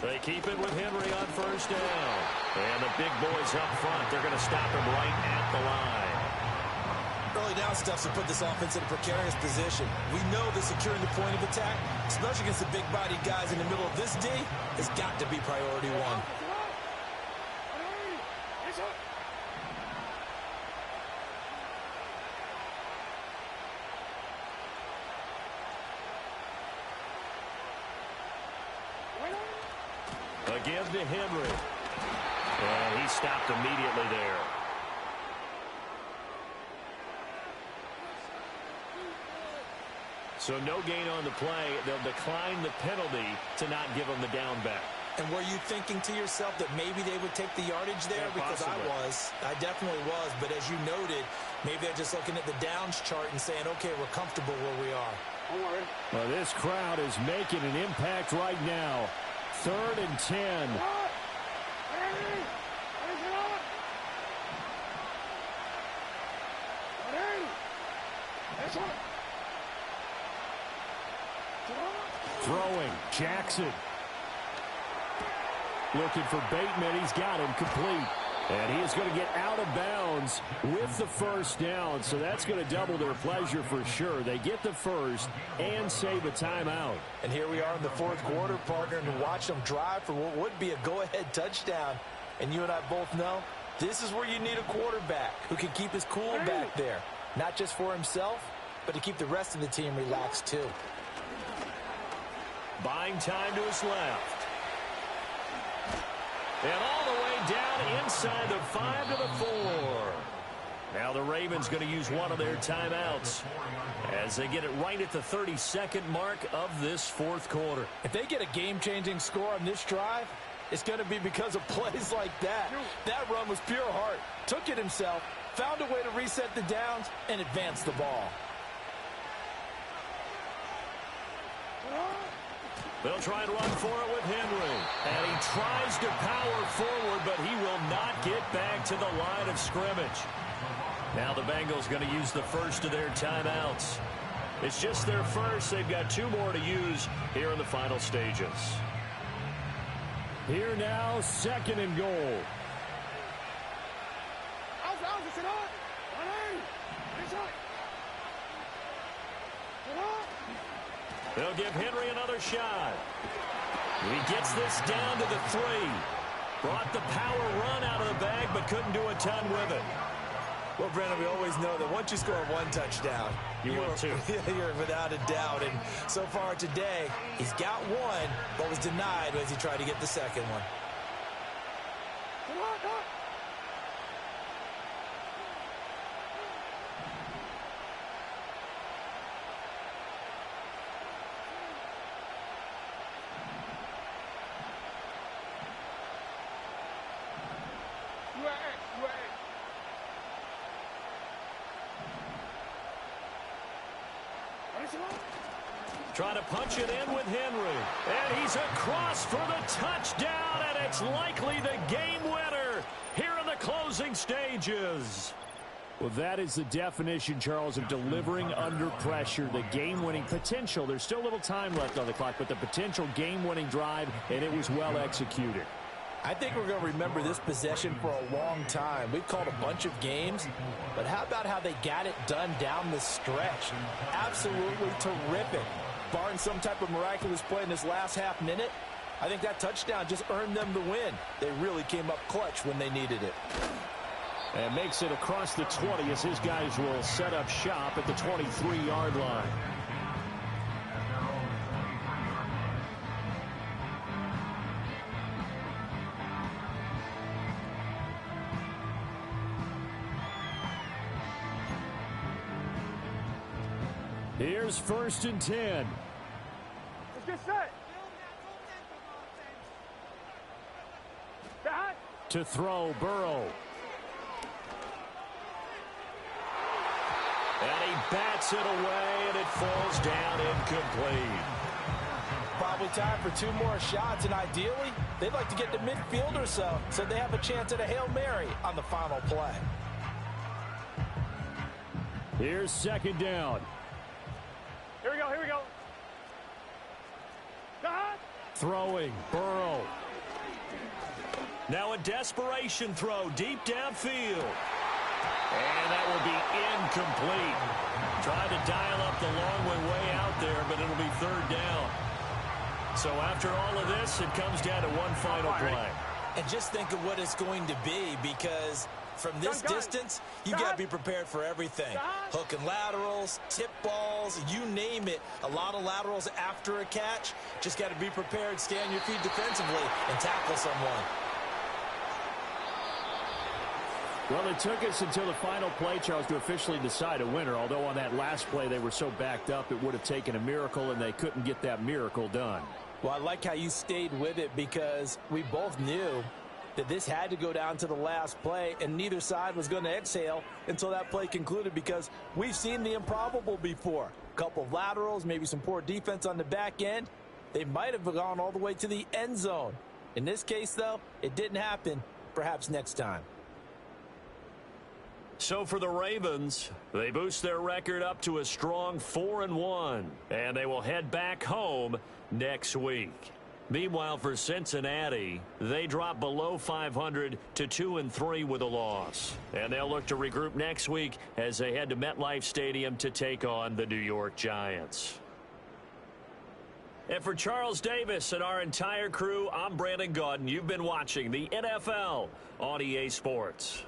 They keep it with Henry on 1st down. And the big boys up front, they're going to stop him right at the line. Early down stuff to put this offense in a precarious position. We know that securing the point of attack, especially against the big-bodied guys in the middle of this D, has got to be priority one. Again to Henry. And he stopped immediately there. So no gain on the play. They'll decline the penalty to not give him the down back. And were you thinking to yourself that maybe they would take the yardage there? Yeah, because possibly. I definitely was. But as you noted, maybe they're just looking at the downs chart and saying, okay, we're comfortable where we are. Well, this crowd is making an impact right now. 3rd and 10. Throwing, Jackson. Looking for Bateman. He's got him complete. And he is going to get out of bounds with the 1st down. So that's going to double their pleasure for sure. They get the first and save a timeout. And here we are in the 4th quarter, partner, and to watch them drive for what would be a go-ahead touchdown. And you and I both know this is where you need a quarterback who can keep his cool back there. Not just for himself, but to keep the rest of the team relaxed too. Buying time to his left. And all the way down inside the 5 to the 4. Now the Ravens going to use one of their timeouts as they get it right at the 32nd mark of this 4th quarter. If they get a game-changing score on this drive, it's going to be because of plays like that. That run was pure heart. Took it himself, found a way to reset the downs, and advance the ball. They'll try and run for it with Henry. And he tries to power forward, but he will not get back to the line of scrimmage. Now the Bengals going to use the first of their timeouts. It's just their first. They've got 2 more to use here in the final stages. Here now, 2nd and goal. They'll give Henry another shot. He gets this down to the 3. Brought the power run out of the bag, but couldn't do a ton with it. Well, Brandon, we always know that once you score 1 touchdown, you win 2. You're without a doubt. And so far today, he's got 1, but was denied as he tried to get the second one. Trying to punch it in with Henry. And he's across for the touchdown, and it's likely the game winner here in the closing stages. Well, that is the definition, Charles, of delivering under pressure. The game-winning potential. There's still a little time left on the clock, but the potential game-winning drive, and it was well executed. I think we're going to remember this possession for a long time. We've called a bunch of games, but how about how they got it done down the stretch? Absolutely terrific. Barring some type of miraculous play in this last half minute, I think that touchdown just earned them the win. They really came up clutch when they needed it. And makes it across the 20 as his guys will set up shop at the 23-yard line. Here's 1st and 10. Let's get set. To throw, Burrow. And he bats it away, and it falls down incomplete. Probably time for 2 more shots, and ideally, they'd like to get to midfield or so they have a chance at a Hail Mary on the final play. Here's 2nd down. Here we go. Throwing, Burrow. Now a desperation throw deep downfield. And that will be incomplete. Tried to dial up the long way out there, but it'll be 3rd down. So after all of this, it comes down to one final play. And just think of what it's going to be, because from this distance, you got to be prepared for everything. Hook and laterals, tip balls, you name it. A lot of laterals after a catch. Just got to be prepared, stay on your feet defensively, and tackle someone. Well, it took us until the final play, Charles, to officially decide a winner. Although on that last play they were so backed up, it would have taken a miracle, and they couldn't get that miracle done. Well, I like how you stayed with it, because we both knew that this had to go down to the last play, and neither side was going to exhale until that play concluded, because we've seen the improbable before. A couple of laterals, maybe some poor defense on the back end. They might have gone all the way to the end zone. In this case, though, it didn't happen. Perhaps next time. So for the Ravens, they boost their record up to a strong 4-1, and they will head back home next week. Meanwhile, for Cincinnati, they drop below 500 to 2-3 with a loss. And they'll look to regroup next week as they head to MetLife Stadium to take on the New York Giants. And for Charles Davis and our entire crew, I'm Brandon Gaudin. You've been watching the NFL on EA Sports.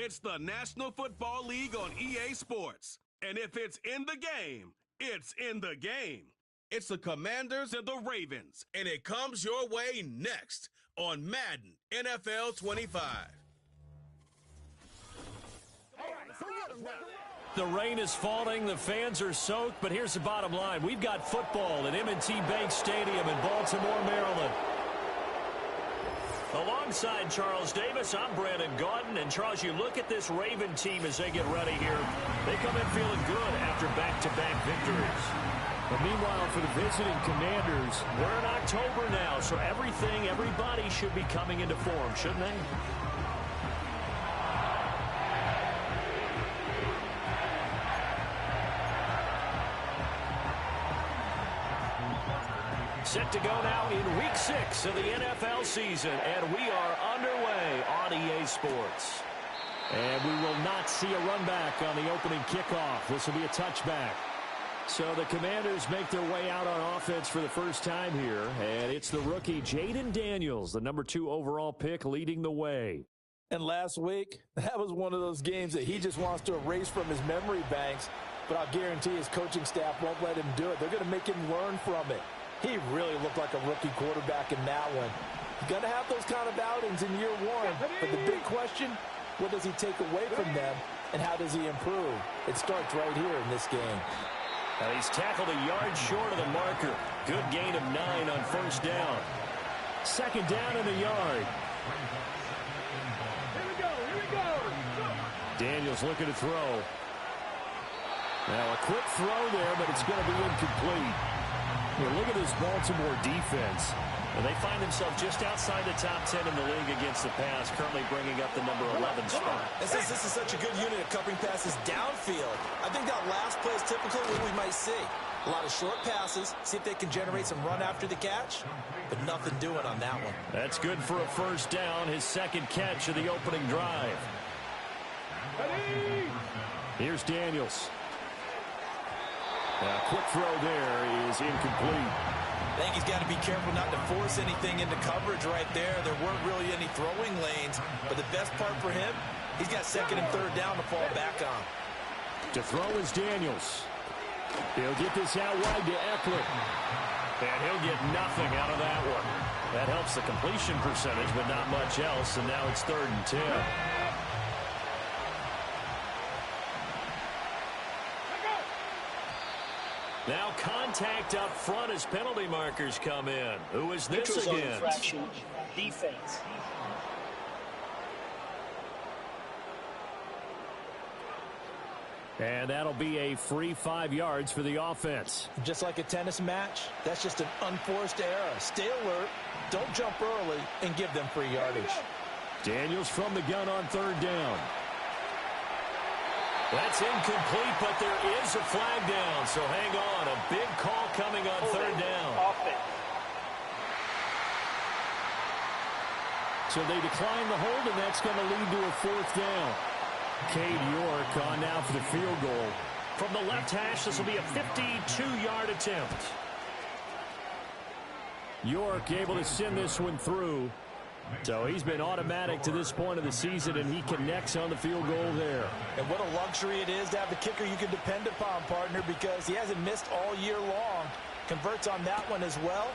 It's the National Football League on EA Sports. And if it's in the game, it's in the game. It's the Commanders and the Ravens, and it comes your way next on Madden NFL 25. The rain is falling, the fans are soaked, but here's the bottom line. We've got football at M&T Bank Stadium in Baltimore, Maryland. Alongside Charles Davis, I'm Brandon Gaudin. And, Charles, you look at this Raven team as they get ready here. They come in feeling good after back-to-back victories. But meanwhile, for the visiting Commanders, we're in October now, so everybody should be coming into form, shouldn't they? Set to go now in Week 6 of the NFL season, and we are underway on EA Sports. And we will not see a run back on the opening kickoff. This will be a touchback. So the Commanders make their way out on offense for the first time here, and it's the rookie Jaden Daniels, the number 2 overall pick, leading the way. And last week, that was one of those games that he just wants to erase from his memory banks, but I'll guarantee his coaching staff won't let him do it. They're going to make him learn from it. He really looked like a rookie quarterback in that one. He's going to have those kind of outings in year 1, but the big question, what does he take away from them, and how does he improve? It starts right here in this game. Now he's tackled a yard short of the marker. Good gain of 9 on first down. Second down in the yard. Here we go. Daniels looking to throw. Now a quick throw there, but it's going to be incomplete. Here, look at this Baltimore defense. And they find themselves just outside the top 10 in the league against the pass, currently bringing up the number 11 spot. And since this is such a good unit of covering passes downfield, I think that last play is typical of what we might see. A lot of short passes, see if they can generate some run after the catch, but nothing doing on that one. That's good for a first down, his second catch of the opening drive. Here's Daniels. Now, a quick throw there is incomplete. I think he's got to be careful not to force anything into coverage right there. There weren't really any throwing lanes, but the best part for him, he's got second and third down to fall back on. To throw is Daniels. He'll get this out wide to Eckler. And he'll get nothing out of that one. That helps the completion percentage, but not much else, and now it's 3rd and 10. Now contact up front as penalty markers come in. Who is this again? Infraction, defense. And that'll be a free 5 yards for the offense. Just like a tennis match, that's just an unforced error. Stay alert, don't jump early, and give them free yardage. Daniels from the gun on 3rd down. That's incomplete, but there is a flag down, so hang on. A big call coming on 3rd down. So they decline the hold, and that's going to lead to a 4th down. Cade York on now for the field goal. From the left hash, this will be a 52-yard attempt. York able to send this one through. So he's been automatic to this point of the season, and he connects on the field goal there. And what a luxury it is to have the kicker you can depend upon, partner, because he hasn't missed all year long. Converts on that one as well.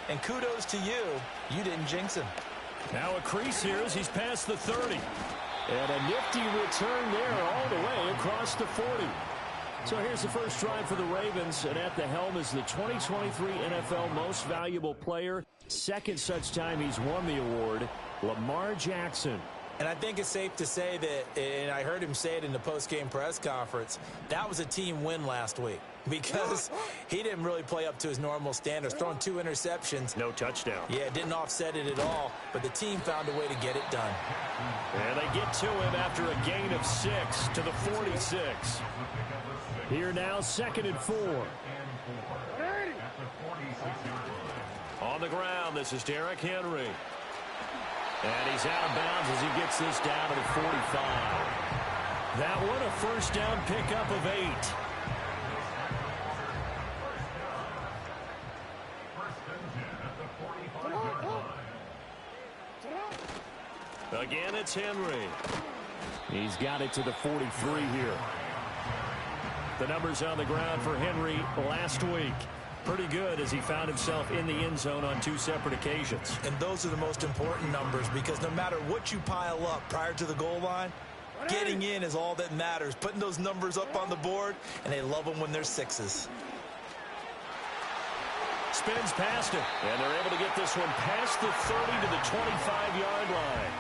And kudos to you. You didn't jinx him. Now a crease here as he's past the 30. And a nifty return there all the way across the 40. So here's the first drive for the Ravens, and at the helm is the 2023 NFL Most Valuable Player. Second such time he's won the award, Lamar Jackson. And I think it's safe to say that, and I heard him say it in the post-game press conference, that was a team win last week because he didn't really play up to his normal standards, throwing 2 interceptions. No touchdown. Yeah, didn't offset it at all, but the team found a way to get it done. And they get to him after a gain of 6 to the 46. Here now, 2nd and 4. On the ground, this is Derrick Henry. And he's out of bounds as he gets this down to the 45. That one, a first down pickup of 8. Again, it's Henry. He's got it to the 43 here. The numbers on the ground for Henry last week. Pretty good as he found himself in the end zone on 2 separate occasions. And those are the most important numbers because no matter what you pile up prior to the goal line, getting in is all that matters. Putting those numbers up on the board, and they love them when they're 6s. Spins past him, and they're able to get this one past the 30 to the 25-yard line.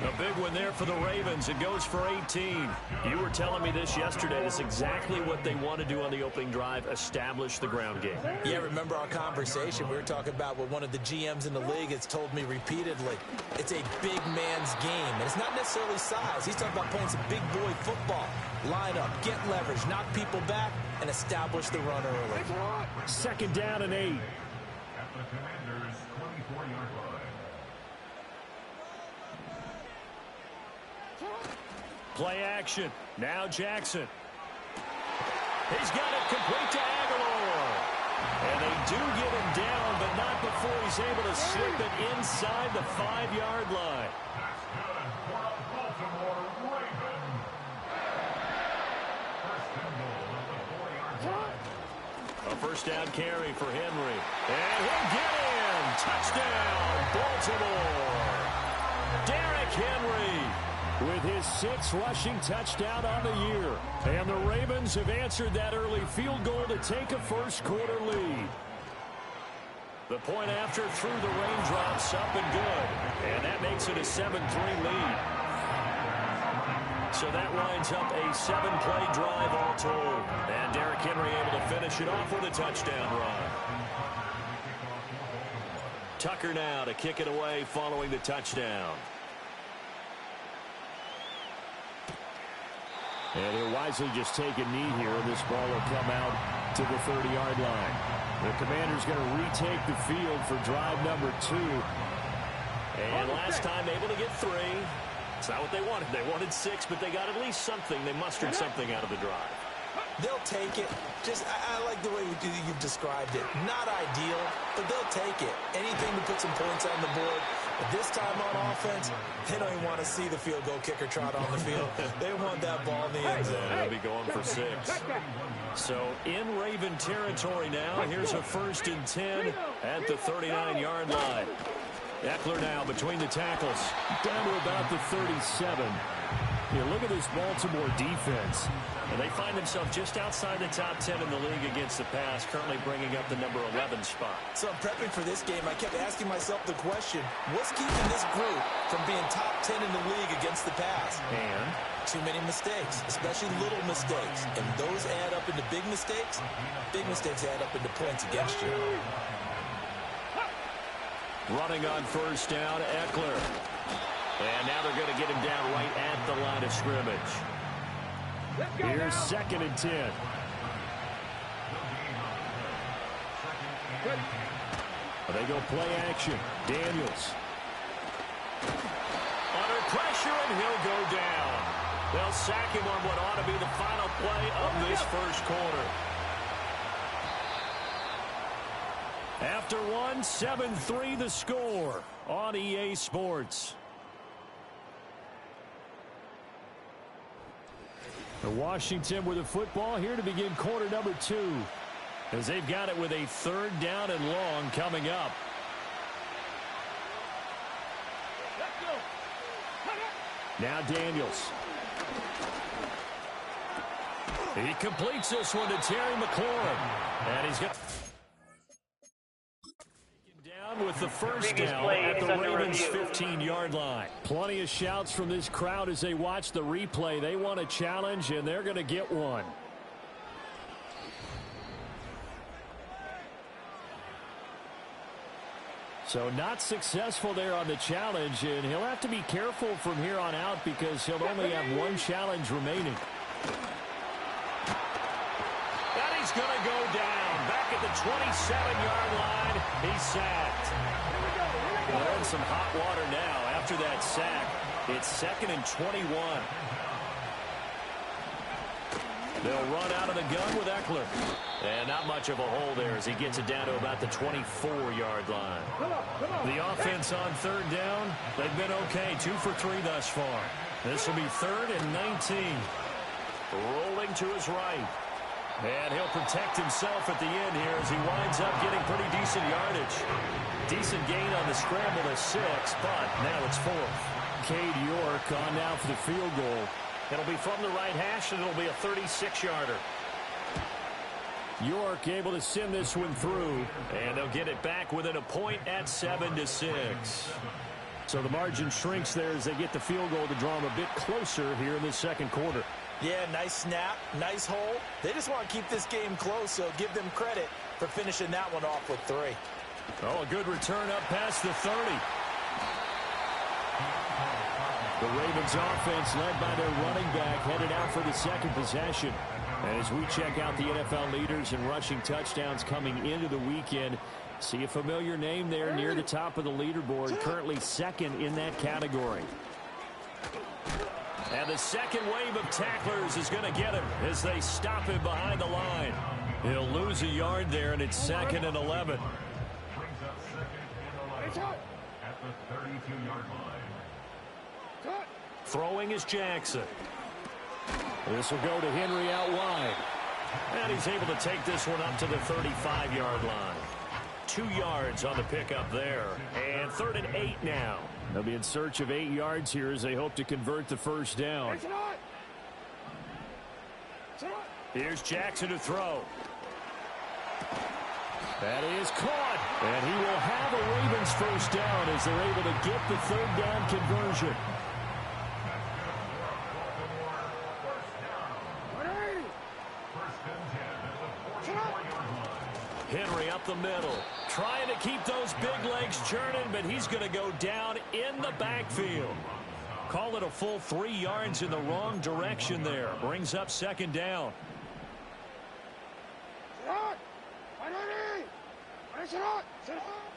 A big one there for the Ravens. It goes for 18. You were telling me this yesterday. That's exactly what they want to do on the opening drive, establish the ground game. Yeah, remember our conversation? We were talking about what one of the GMs in the league has told me repeatedly. It's a big man's game, and it's not necessarily size. He's talking about playing some big boy football. Line up, get leverage, knock people back, and establish the run early. 2nd down and 8. At the Commanders' 24-yard line. Play action. Now Jackson. He's got it complete to Aguilar. And they do get him down, but not before he's able to slip it inside the 5-yard line. That's good for a Baltimore Raven. First and goal at the 4-yard line. A first down carry for Henry. And he'll get in. Touchdown, Baltimore. Derrick Henry with his 6th rushing touchdown on the year. And the Ravens have answered that early field goal to take a first-quarter lead. The point after through the raindrops, up and good. And that makes it a 7-3 lead. So that winds up a 7-play drive all told. And Derrick Henry able to finish it off with a touchdown run. Tucker now to kick it away following the touchdown. And he'll wisely just take a knee here, and this ball will come out to the 30-yard line. The Commanders going to retake the field for drive number 2. And last time able to get 3. It's not what they wanted. They wanted 6, but they got at least something. They mustered something out of the drive. They'll take it. I like the way you've described it. Not ideal, but they'll take it. Anything to put some points on the board. But this time on offense, they don't even want to see the field goal kicker trot on the field. They want that ball in the end zone. They'll be going for 6. So in Raven territory now, here's a 1st and 10 at the 39-yard line. Eckler now between the tackles, down to about the 37. Here, look at this Baltimore defense. And they find themselves just outside the top 10 in the league against the pass, currently bringing up the number 11 spot. So I'm prepping for this game. I kept asking myself the question, what's keeping this group from being top 10 in the league against the pass? And too many mistakes, especially little mistakes. And those add up into big mistakes. Big mistakes add up into points against you. Running on 1st down, Eckler. And now they're going to get him down right at the line of scrimmage. Here's 2nd and 10. They go play action. Daniels. Under pressure, and he'll go down. They'll sack him on what ought to be the final play of this first quarter. After 1, 7-3 the score on EA Sports. Washington with the football here to begin quarter number 2. As they've got it with a 3rd down and long coming up. Now Daniels. He completes this one to Terry McLaurin. And he's got down with the first down at the Ravens' 15-yard line. Plenty of shouts from this crowd as they watch the replay. They want a challenge, and they're going to get one. So not successful there on the challenge, and he'll have to be careful from here on out because he'll only have 1 challenge remaining. And he's going to go down. Back at the 27-yard line, he's sacked. They're in some hot water now after that sack. It's 2nd and 21. They'll run out of the gun with Eckler. And not much of a hole there as he gets it down to about the 24-yard line. The offense on 3rd down, they've been okay. 2 for 3 thus far. This will be 3rd and 19. Rolling to his right. And he'll protect himself at the end here as he winds up getting pretty decent yardage. Decent gain on the scramble to 6, but now it's 4th. Cade York on now for the field goal. It'll be from the right hash, and it'll be a 36-yarder. York able to send this one through, and they'll get it back within a point at 7-6. So the margin shrinks there as they get the field goal to draw them a bit closer here in the second quarter. Yeah, nice snap, nice hole. They just want to keep this game close, so give them credit for finishing that one off with 3. Oh, a good return up past the 30. The Ravens offense led by their running back headed out for the second possession. And as we check out the NFL leaders in rushing touchdowns coming into the weekend, see a familiar name there near the top of the leaderboard, currently 2nd in that category. And the second wave of tacklers is going to get him as they stop him behind the line. He'll lose a yard there, and it's 2nd and 11. At the 32-yard line. Throwing is Jackson. This will go to Henry out wide. And he's able to take this one up to the 35-yard line. 2 yards on the pickup there. And 3rd and 8 now. They'll be in search of 8 yards here as they hope to convert the first down. Here's Jackson to throw. That is caught. And he will have a Ravens first down as they're able to get the 3rd down conversion. Henry up the middle, trying to keep those big legs churning, but he's going to go down in the backfield. Call it a full 3 yards in the wrong direction there. Brings up 2nd down.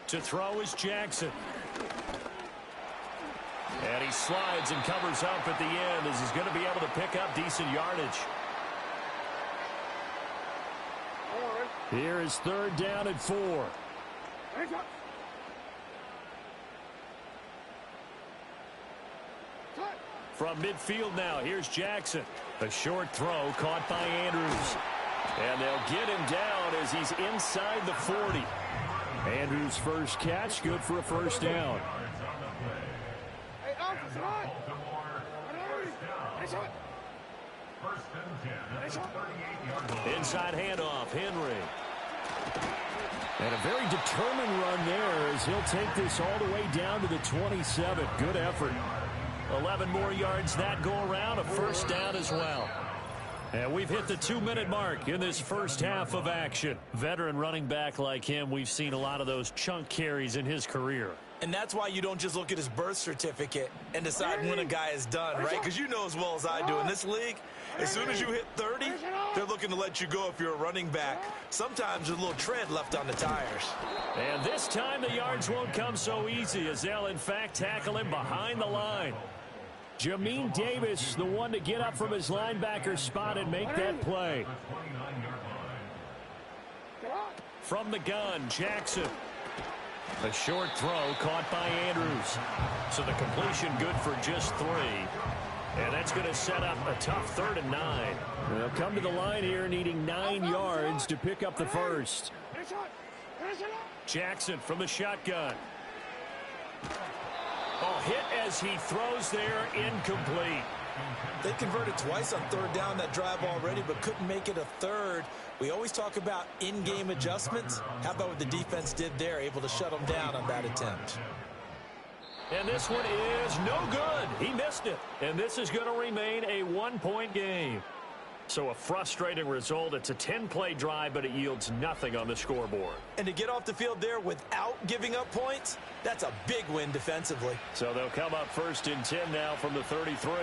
To throw is Jackson. And he slides and covers up at the end as he's going to be able to pick up decent yardage. Here is 3rd down and 4. From midfield now, here's Jackson. A short throw caught by Andrews. And they'll get him down as he's inside the 40. Andrews' first catch, good for a first down. Inside handoff, Henry. And a very determined run there as he'll take this all the way down to the 27. Good effort. 11 more yards that go around, a first down as well. And we've hit the 2-minute mark in this first half of action. Veteran running back like him, we've seen a lot of those chunk carries in his career. And that's why you don't just look at his birth certificate and decide when a guy is done, right? Because you know as well as I do, in this league, as soon as you hit 30, they're looking to let you go if you're a running back. Sometimes there's a little tread left on the tires. And this time the yards won't come so easy as they'll, in fact, tackle him behind the line. Jamin Davis, the one to get up from his linebacker spot and make that play. From the gun, Jackson. A short throw caught by Andrews. So the completion good for just 3. And that's going to set up a tough 3rd and 9. They'll come to the line here needing 9 yards to pick up the first. Jackson from the shotgun. Oh, hit as he throws there, incomplete. They converted twice on 3rd down that drive already, but couldn't make it a 3rd. We always talk about in-game adjustments. How about what the defense did there, able to shut them down on that attempt? And this one is no good. He missed it. And this is going to remain a 1-point game. So a frustrating result. It's a 10-play drive, but it yields nothing on the scoreboard. And to get off the field there without giving up points, that's a big win defensively. So they'll come up 1st and 10 now from the 33.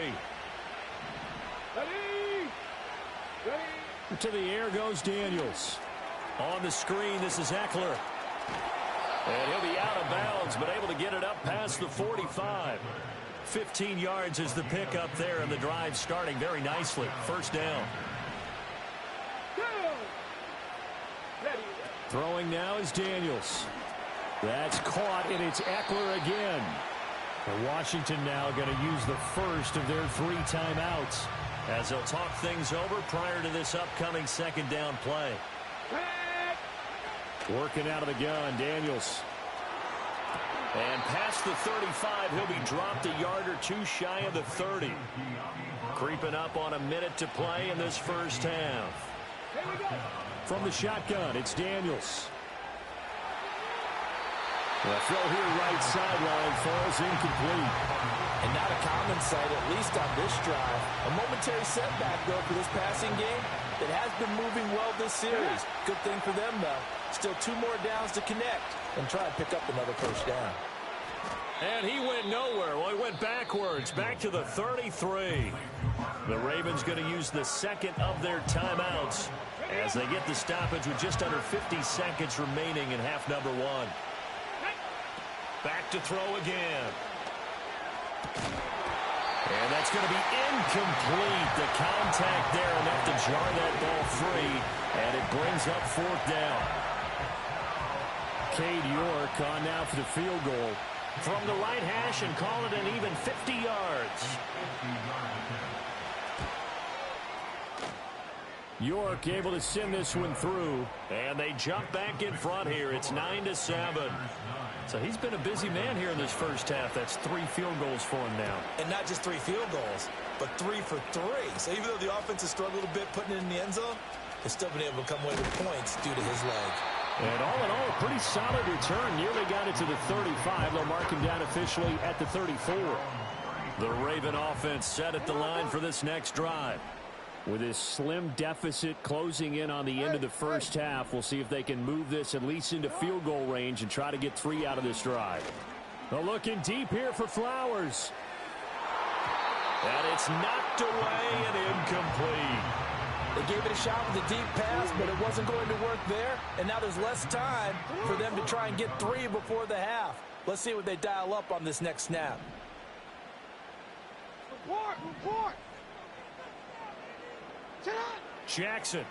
To the air goes Daniels. On the screen, this is Eckler. And he'll be out of bounds, but able to get it up past the 45. 15 yards is the pickup there, and the drive starting very nicely. First down. Throwing now is Daniels. That's caught, and it's Eckler again. And Washington now going to use the first of their 3 timeouts as they'll talk things over prior to this upcoming second down play. Working out of the gun, Daniels. And past the 35, he'll be dropped a yard or 2 shy of the 30. Creeping up on a minute to play in this first half. From the shotgun, it's Daniels. The throw here right sideline falls incomplete. And not a common sight, at least on this drive. A momentary setback, though, for this passing game that has been moving well this series. Good thing for them, though. Still 2 more downs to connect and try and pick up another first down. And he went nowhere. Well, he went backwards, back to the 33. The Ravens going to use the second of their timeouts as they get the stoppage with just under 50 seconds remaining in half number 1. Back to throw again. And that's going to be incomplete. The contact there enough to jar that ball free, and it brings up 4th down. Cade York on now for the field goal from the right hash and call it an even 50 yards. York able to send this one through, and they jump back in front here. It's 9-7. So he's been a busy man here in this first half. That's 3 field goals for him now. And not just 3 field goals, but 3 for 3. So even though the offense has struggled a bit putting it in the end zone, they've still been able to come away with points due to his leg. And all in all, a pretty solid return. Nearly got it to the 35. They'll mark him down officially at the 34. The Raven offense set at the line for this next drive. With this slim deficit closing in on the end of the first half, we'll see if they can move this at least into field goal range and try to get 3 out of this drive. They're looking deep here for Flowers. And it's knocked away and incomplete. They gave it a shot with a deep pass, but it wasn't going to work there. And now there's less time for them to try and get 3 before the half. Let's see what they dial up on this next snap. Report! Jackson.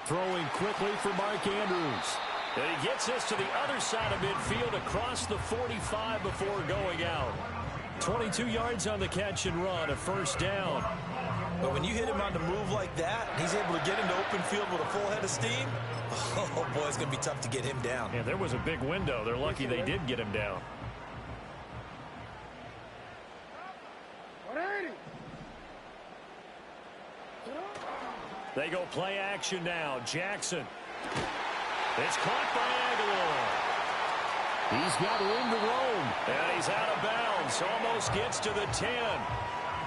Throwing quickly for Mark Andrews. And he gets this to the other side of midfield across the 45 before going out. 22 yards on the catch and run, a first down. But when you hit him on the move like that, he's able to get into open field with a full head of steam, oh boy, it's going to be tough to get him down. Yeah, there was a big window. They're lucky they did get him down. They go play action now. Jackson. It's caught by Aguilar. He's got room to roam. And he's out of bounds. Almost gets to the 10.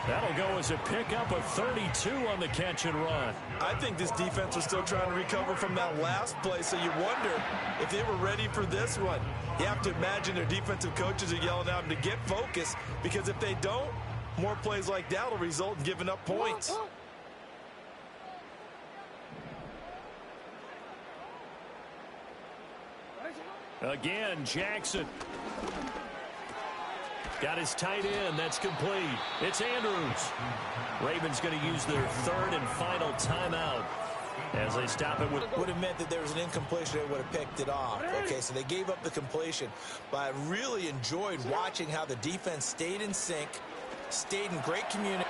That'll go as a pickup of 32 on the catch and run. I think this defense was still trying to recover from that last play, so you wonder if they were ready for this one. You have to imagine their defensive coaches are yelling at them to get focused, because if they don't, more plays like that will result in giving up points. Again, Jackson. Got his tight end. That's complete. It's Andrews. Ravens going to use their 3rd and final timeout as they stop it with... Would have meant that there was an incompletion. They would have picked it off. Okay, so they gave up the completion. But I really enjoyed watching how the defense stayed in sync, stayed in great community.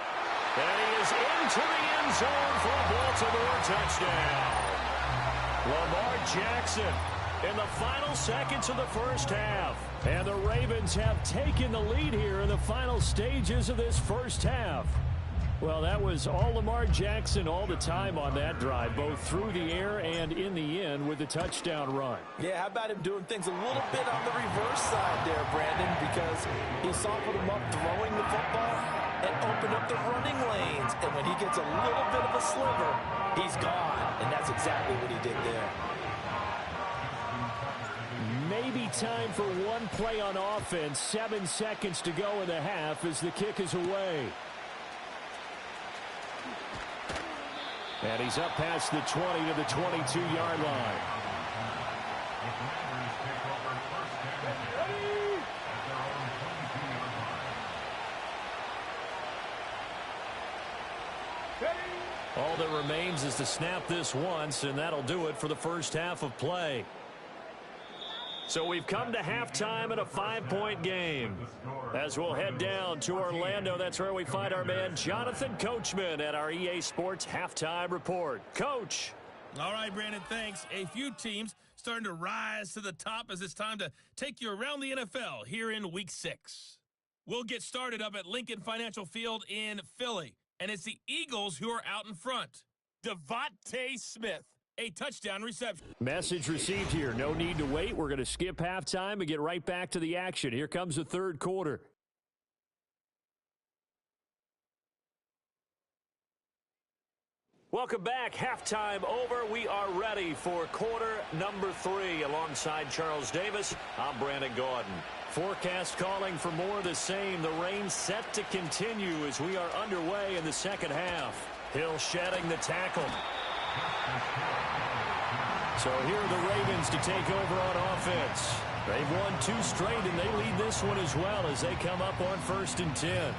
And he is into the end zone for a Baltimore touchdown. Lamar Jackson in the final seconds of the first half. And the Ravens have taken the lead here in the final stages of this first half. Well, that was all Lamar Jackson all the time on that drive, both through the air and in the end with the touchdown run. Yeah, how about him doing things a little bit on the reverse side there, Brandon, because he softened him up throwing the football and opened up the running lanes. And when he gets a little bit of a sliver, he's gone. And that's exactly what he did there. Maybe time for one play on offense. 7 seconds to go in the half as the kick is away. And he's up past the 20 to the 22-yard line. All that remains is to snap this once, and that'll do it for the first half of play. So we've come to halftime in a 5-point game. As we'll head down to Orlando, that's where we find our man Jonathan Coachman at our EA Sports Halftime Report. Coach. All right, Brandon, thanks. A few teams starting to rise to the top as it's time to take you around the NFL here in Week 6. We'll get started up at Lincoln Financial Field in Philly, and it's the Eagles who are out in front. Devontae Smith, a touchdown reception. Message received here. No need to wait. We're going to skip halftime and get right back to the action. Here comes the third quarter. Welcome back. Halftime over. We are ready for quarter number 3. Alongside Charles Davis, I'm Brandon Gordon. Forecast calling for more of the same. The rain set to continue as we are underway in the second half. Hill shedding the tackle. So here are the Ravens to take over on offense. They've won 2 straight, and they lead this one as well as they come up on 1st and 10.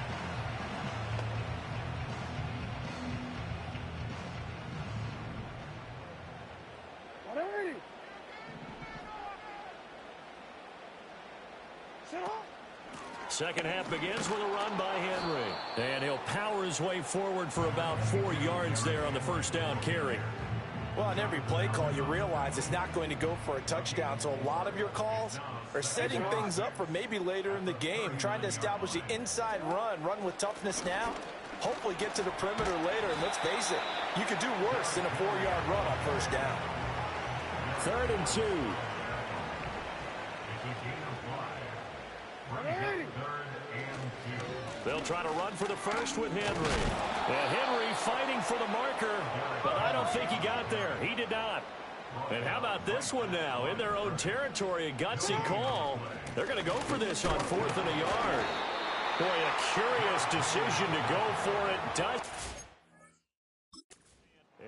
Second half begins with a run by Henry. And he'll power his way forward for about 4 yards there on the first down carry. Well, on every play call, you realize it's not going to go for a touchdown. So a lot of your calls are setting things up for maybe later in the game, trying to establish the inside run with toughness now, hopefully get to the perimeter later. And let's face it, you could do worse than a 4-yard run on first down. 3rd and 2. They'll try to run for the first with Henry. And Henry fighting for the marker, but I don't think he got there. He did not. And how about this one now? In their own territory, a gutsy call. They're going to go for this on 4th and a yard. Boy, a curious decision to go for it.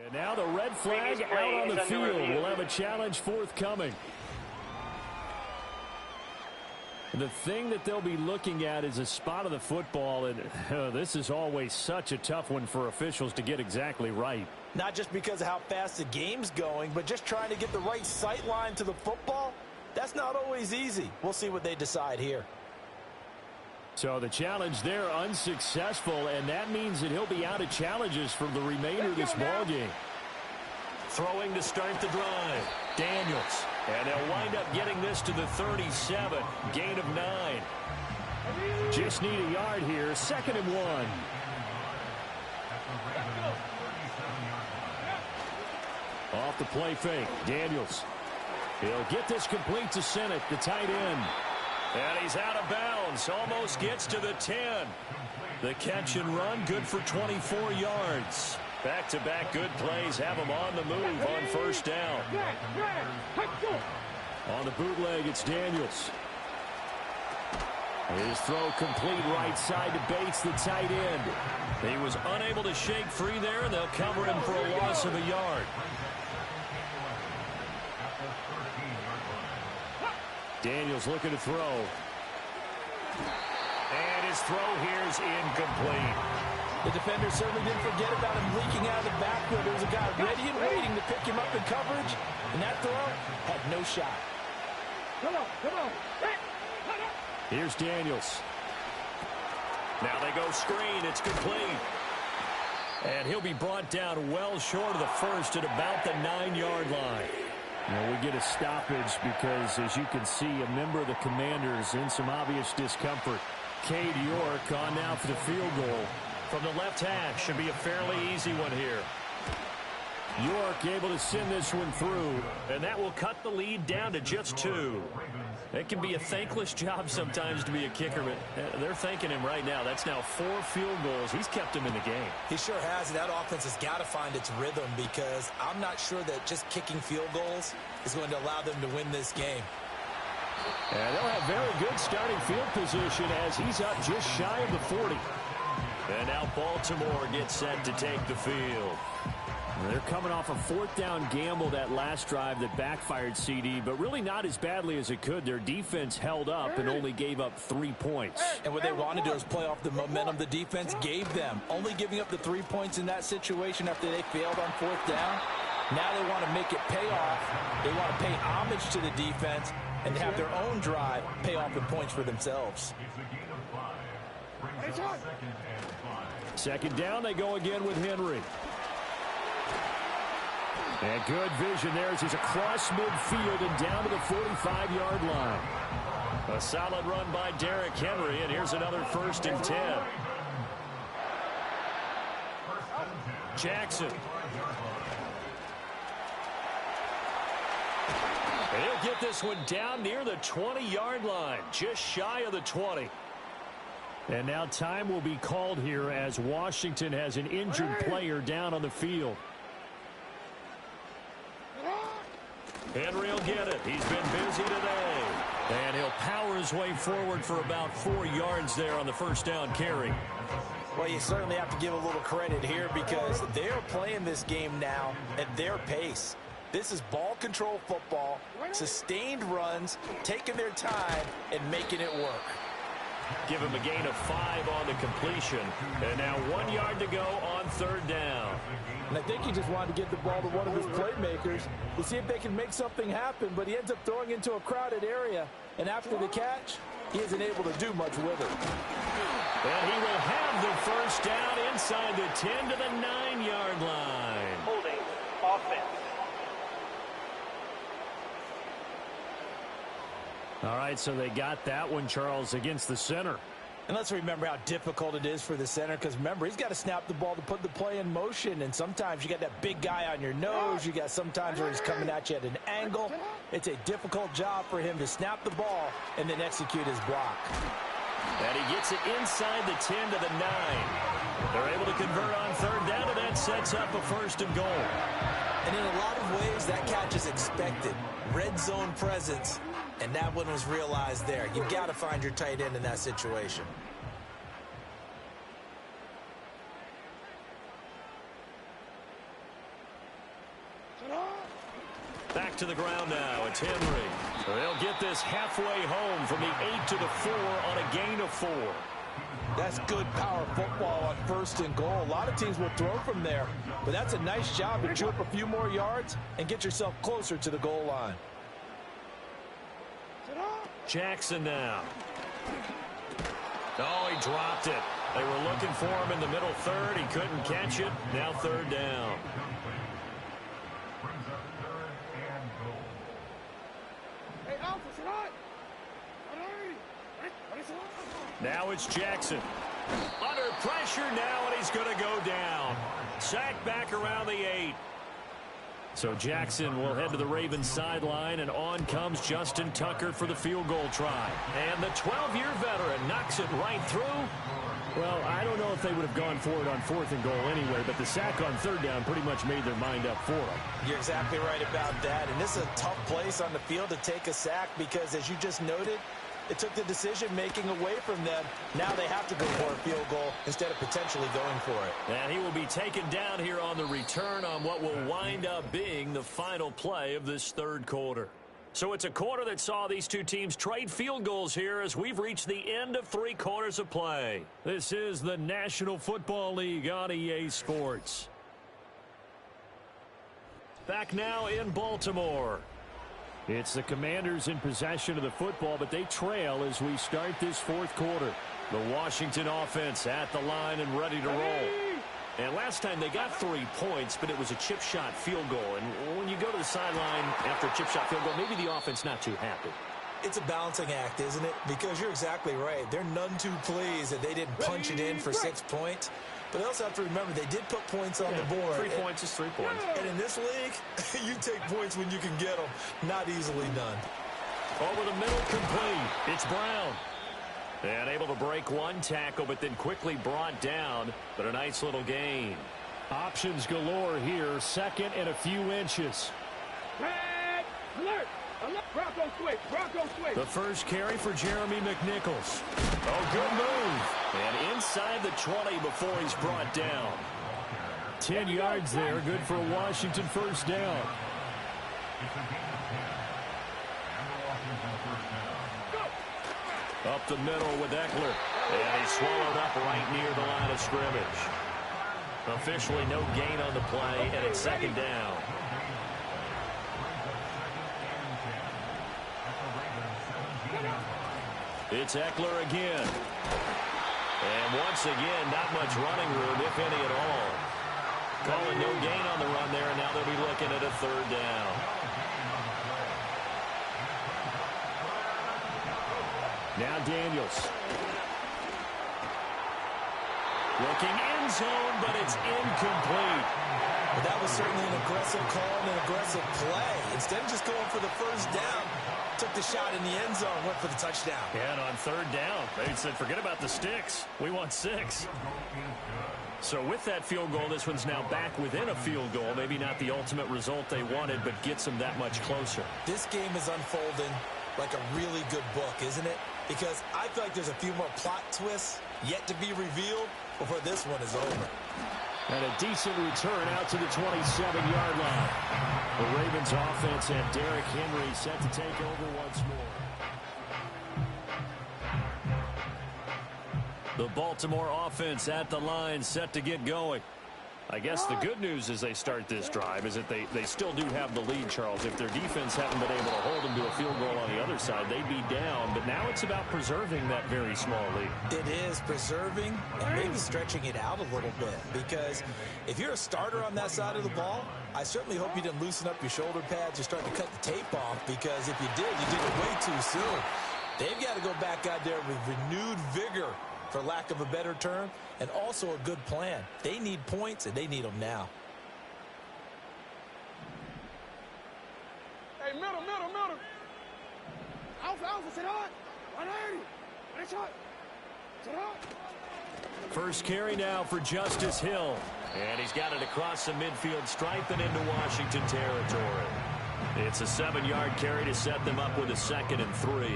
And now the red flag out on the field. We'll have a challenge forthcoming. The thing that they'll be looking at is a spot of the football, and this is always such a tough one for officials to get exactly right. Not just because of how fast the game's going, but just trying to get the right sight line to the football. That's not always easy. We'll see what they decide here. So the challenge there unsuccessful, and that means that he'll be out of challenges for the remainder of this ballgame. Throwing to start the drive. Daniels. And they'll wind up getting this to the 37. Gain of 9. Just need a yard here. 2nd and 1. Off the play fake. Daniels. He'll get this complete to Sennett, the tight end. And he's out of bounds. Almost gets to the 10. The catch and run, good for 24 yards. Back-to-back good plays have him on the move on first down. On the bootleg, it's Daniels. His throw complete right side to Bates, the tight end. He was unable to shake free there, and they'll cover him for a loss of a yard. Daniels looking to throw. And his throw here is incomplete. The defender certainly didn't forget about him leaking out of the backfield. There was a guy ready and waiting to pick him up in coverage, and that throw had no shot. Come on. Here's Daniels. Now they go screen. It's complete. And he'll be brought down well short of the first at about the 9-yard line. Well, we get a stoppage because, as you can see, a member of the Commanders in some obvious discomfort. Cade York on now for the field goal. From the left hash, should be a fairly easy one here. York able to send this one through, and that will cut the lead down to just 2. It can be a thankless job sometimes to be a kicker, but they're thanking him right now. That's now 4 field goals. He's kept him in the game. He sure has. That offense has got to find its rhythm because I'm not sure that just kicking field goals is going to allow them to win this game. And they'll have very good starting field position as he's up just shy of the 40. And now Baltimore gets set to take the field. They're coming off a 4th down gamble that last drive that backfired, CD, but really not as badly as it could. Their defense held up and only gave up 3 points. And what they want to do is play off the momentum the defense gave them. Only giving up the 3 points in that situation after they failed on 4th down. Now they want to make it pay off. They want to pay homage to the defense and have their own drive pay off in points for themselves. Second down, they go again with Henry. And good vision there as he's across midfield and down to the 45-yard line. A solid run by Derrick Henry, and here's another 1st and 10. Jackson. He'll get this one down near the 20-yard line, just shy of the 20. And now time will be called here as Washington has an injured player down on the field. Henry will get it. He's been busy today. And he'll power his way forward for about 4 yards there on the 1st down carry. Well, you certainly have to give a little credit here because they're playing this game now at their pace. This is ball control football, sustained runs, taking their time, and making it work. Give him a gain of 5 on the completion. And now 1 yard to go on 3rd down. And I think he just wanted to give the ball to one of his playmakers to see if they can make something happen, but he ends up throwing into a crowded area. And after the catch, he isn't able to do much with it. And he will have the 1st down inside the 10 to the 9-yard line. Holding offense. All right, so they got that one, Charles, against the center. And let's remember how difficult it is for the center because, remember, he's got to snap the ball to put the play in motion. And sometimes you got that big guy on your nose. You got sometimes where he's coming at you at an angle. It's a difficult job for him to snap the ball and then execute his block. And he gets it inside the 10 to the 9. They're able to convert on 3rd down, and that sets up a 1st and goal. And in a lot of ways, that catch is expected. Red zone presence. And that one was realized there. You've got to find your tight end in that situation. Back to the ground now. It's Henry. They'll get this halfway home from the 8 to the 4 on a gain of 4. That's good power football on 1st and goal. A lot of teams will throw from there. But that's a nice job to chew up a few more yards and get yourself closer to the goal line. Jackson now. Oh, he dropped it. They were looking for him in the middle 3rd. He couldn't catch it. Now 3rd down. Now it's Jackson. Under pressure now, and he's going to go down. Sacked back around the 8. So Jackson will head to the Ravens sideline, and on comes Justin Tucker for the field goal try. And the 12-year veteran knocks it right through. Well, I don't know if they would have gone for it on 4th and goal anyway, but the sack on 3rd down pretty much made their mind up for them. You're exactly right about that, and this is a tough place on the field to take a sack because, as you just noted, it took the decision-making away from them. Now they have to go for a field goal instead of potentially going for it. And he will be taken down here on the return on what will wind up being the final play of this 3rd quarter. So it's a quarter that saw these two teams trade field goals here as we've reached the end of 3 quarters of play. This is the National Football League on EA Sports. Back now in Baltimore. It's the Commanders in possession of the football, but they trail as we start this 4th quarter. The Washington offense at the line and ready to roll. And last time they got 3 points, but it was a chip shot field goal. And when you go to the sideline after a chip shot field goal, maybe the offense not too happy. It's a balancing act, isn't it? Because you're exactly right. They're none too pleased that they didn't punch it in for 6 points. But they also have to remember they did put points on the board. 3 points is 3 points. And in this league, you take points when you can get them. Not easily done. Over the middle, complete. It's Brown. And able to break one tackle, but then quickly brought down. But a nice little gain. Options galore here. 2nd and a few inches. Red alert! Bronco switch! Bronco switch! The first carry for Jeremy McNichols. Oh, good move. And inside the 20 before he's brought down. 10 yards there. Good for a Washington 1st down. Up the middle with Eckler. And he's swallowed up right near the line of scrimmage. Officially no gain on the play, and it's 2nd down. It's Eckler again. And once again, not much running room, if any at all. Calling no gain on the run there, and now they'll be looking at a third down. Now Daniels. Looking end zone, but it's incomplete. Well, that was certainly an aggressive call and an aggressive play. Instead of just going for the first down, took the shot in the end zone, went for the touchdown. Yeah, and on third down, they said, forget about the sticks. We want 6. So with that field goal, this one's now back within a field goal. Maybe not the ultimate result they wanted, but gets them that much closer. This game is unfolding like a really good book, isn't it? Because I feel like there's a few more plot twists yet to be revealed before this one is over. And a decent return out to the 27-yard line. The Ravens offense and Derrick Henry set to take over once more. The Baltimore offense at the line set to get going. I guess the good news as they start this drive is that they still do have the lead, Charles. If their defense hadn't been able to hold them to a field goal on the other side, they'd be down. But now it's about preserving that very small lead. It is preserving and maybe stretching it out a little bit. Because if you're a starter on that side of the ball, I certainly hope you didn't loosen up your shoulder pads or start to cut the tape off. Because if you did it way too soon. They've got to go back out there with renewed vigor, for lack of a better term, and also a good plan. They need points, and they need them now. Hey, middle. Alpha, sit on. 180. Nice shot. Sit on. First carry now for Justice Hill. And he's got it across the midfield stripe and into Washington territory. It's a 7-yard carry to set them up with a 2nd and 3.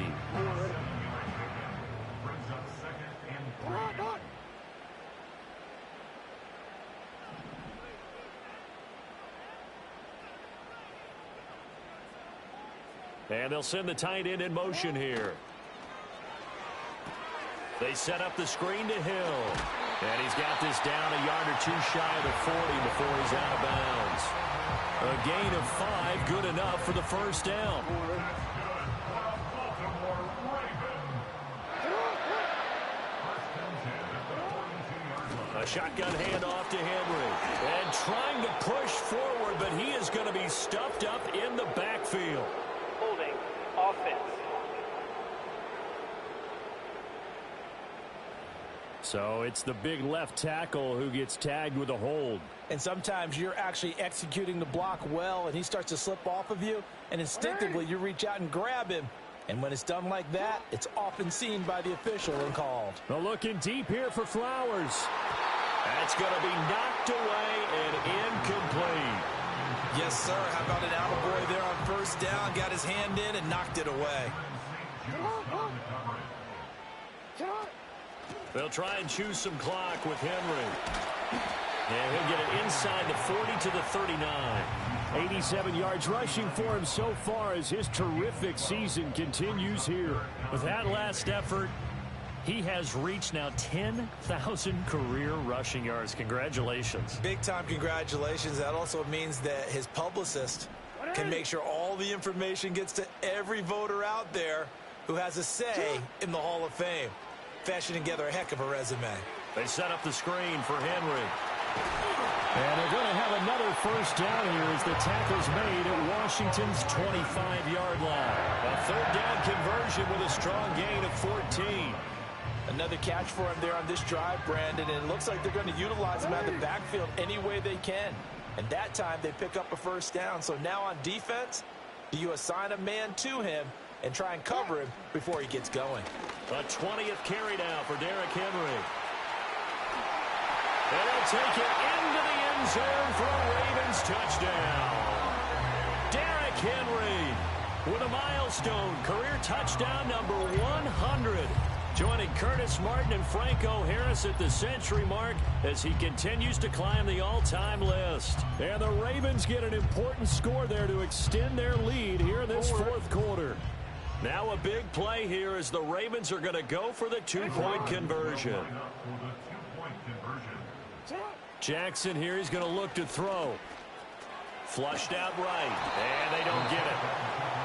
And they'll send the tight end in motion here. They set up the screen to Hill. And he's got this down a yard or 2 shy of the 40 before he's out of bounds. A gain of 5, good enough for the first down. A shotgun handoff to Henry. And trying to push forward, but he is going to be stuffed up in the backfield. Holding offense. So it's the big left tackle who gets tagged with a hold. And sometimes you're actually executing the block well, and he starts to slip off of you, and instinctively you reach out and grab him. And when it's done like that, it's often seen by the official and called. Well, looking deep here for Flowers. That's going to be knocked away and incomplete. Yes, sir. How about an attaboy there on first down? Got his hand in and knocked it away. They'll try and choose some clock with Henry. And he'll get it inside the 40 to the 39. 87 yards rushing for him so far as his terrific season continues here. With that last effort, he has reached now 10,000 career rushing yards. Congratulations. Big-time congratulations. That also means that his publicist can make sure all the information gets to every voter out there who has a say in the Hall of Fame. Fashioning together a heck of a resume. They set up the screen for Henry. And they're going to have another first down here as the tackle's made at Washington's 25-yard line. A third down conversion with a strong gain of 14. Another catch for him there on this drive, Brandon, and it looks like they're going to utilize him out of the backfield any way they can. And that time they pick up a first down. So now on defense, do you assign a man to him and try and cover him before he gets going? A 20th carry now for Derrick Henry. And he'll take it into the end zone for a Ravens touchdown. Derrick Henry with a milestone career touchdown number 100. Joining Curtis Martin and Franco Harris at the century mark as he continues to climb the all-time list. And the Ravens get an important score there to extend their lead here in this fourth quarter. Now a big play here as the Ravens are going to go for the two-point conversion. Jackson here, he's going to look to throw. Flushed out right, and they don't get it.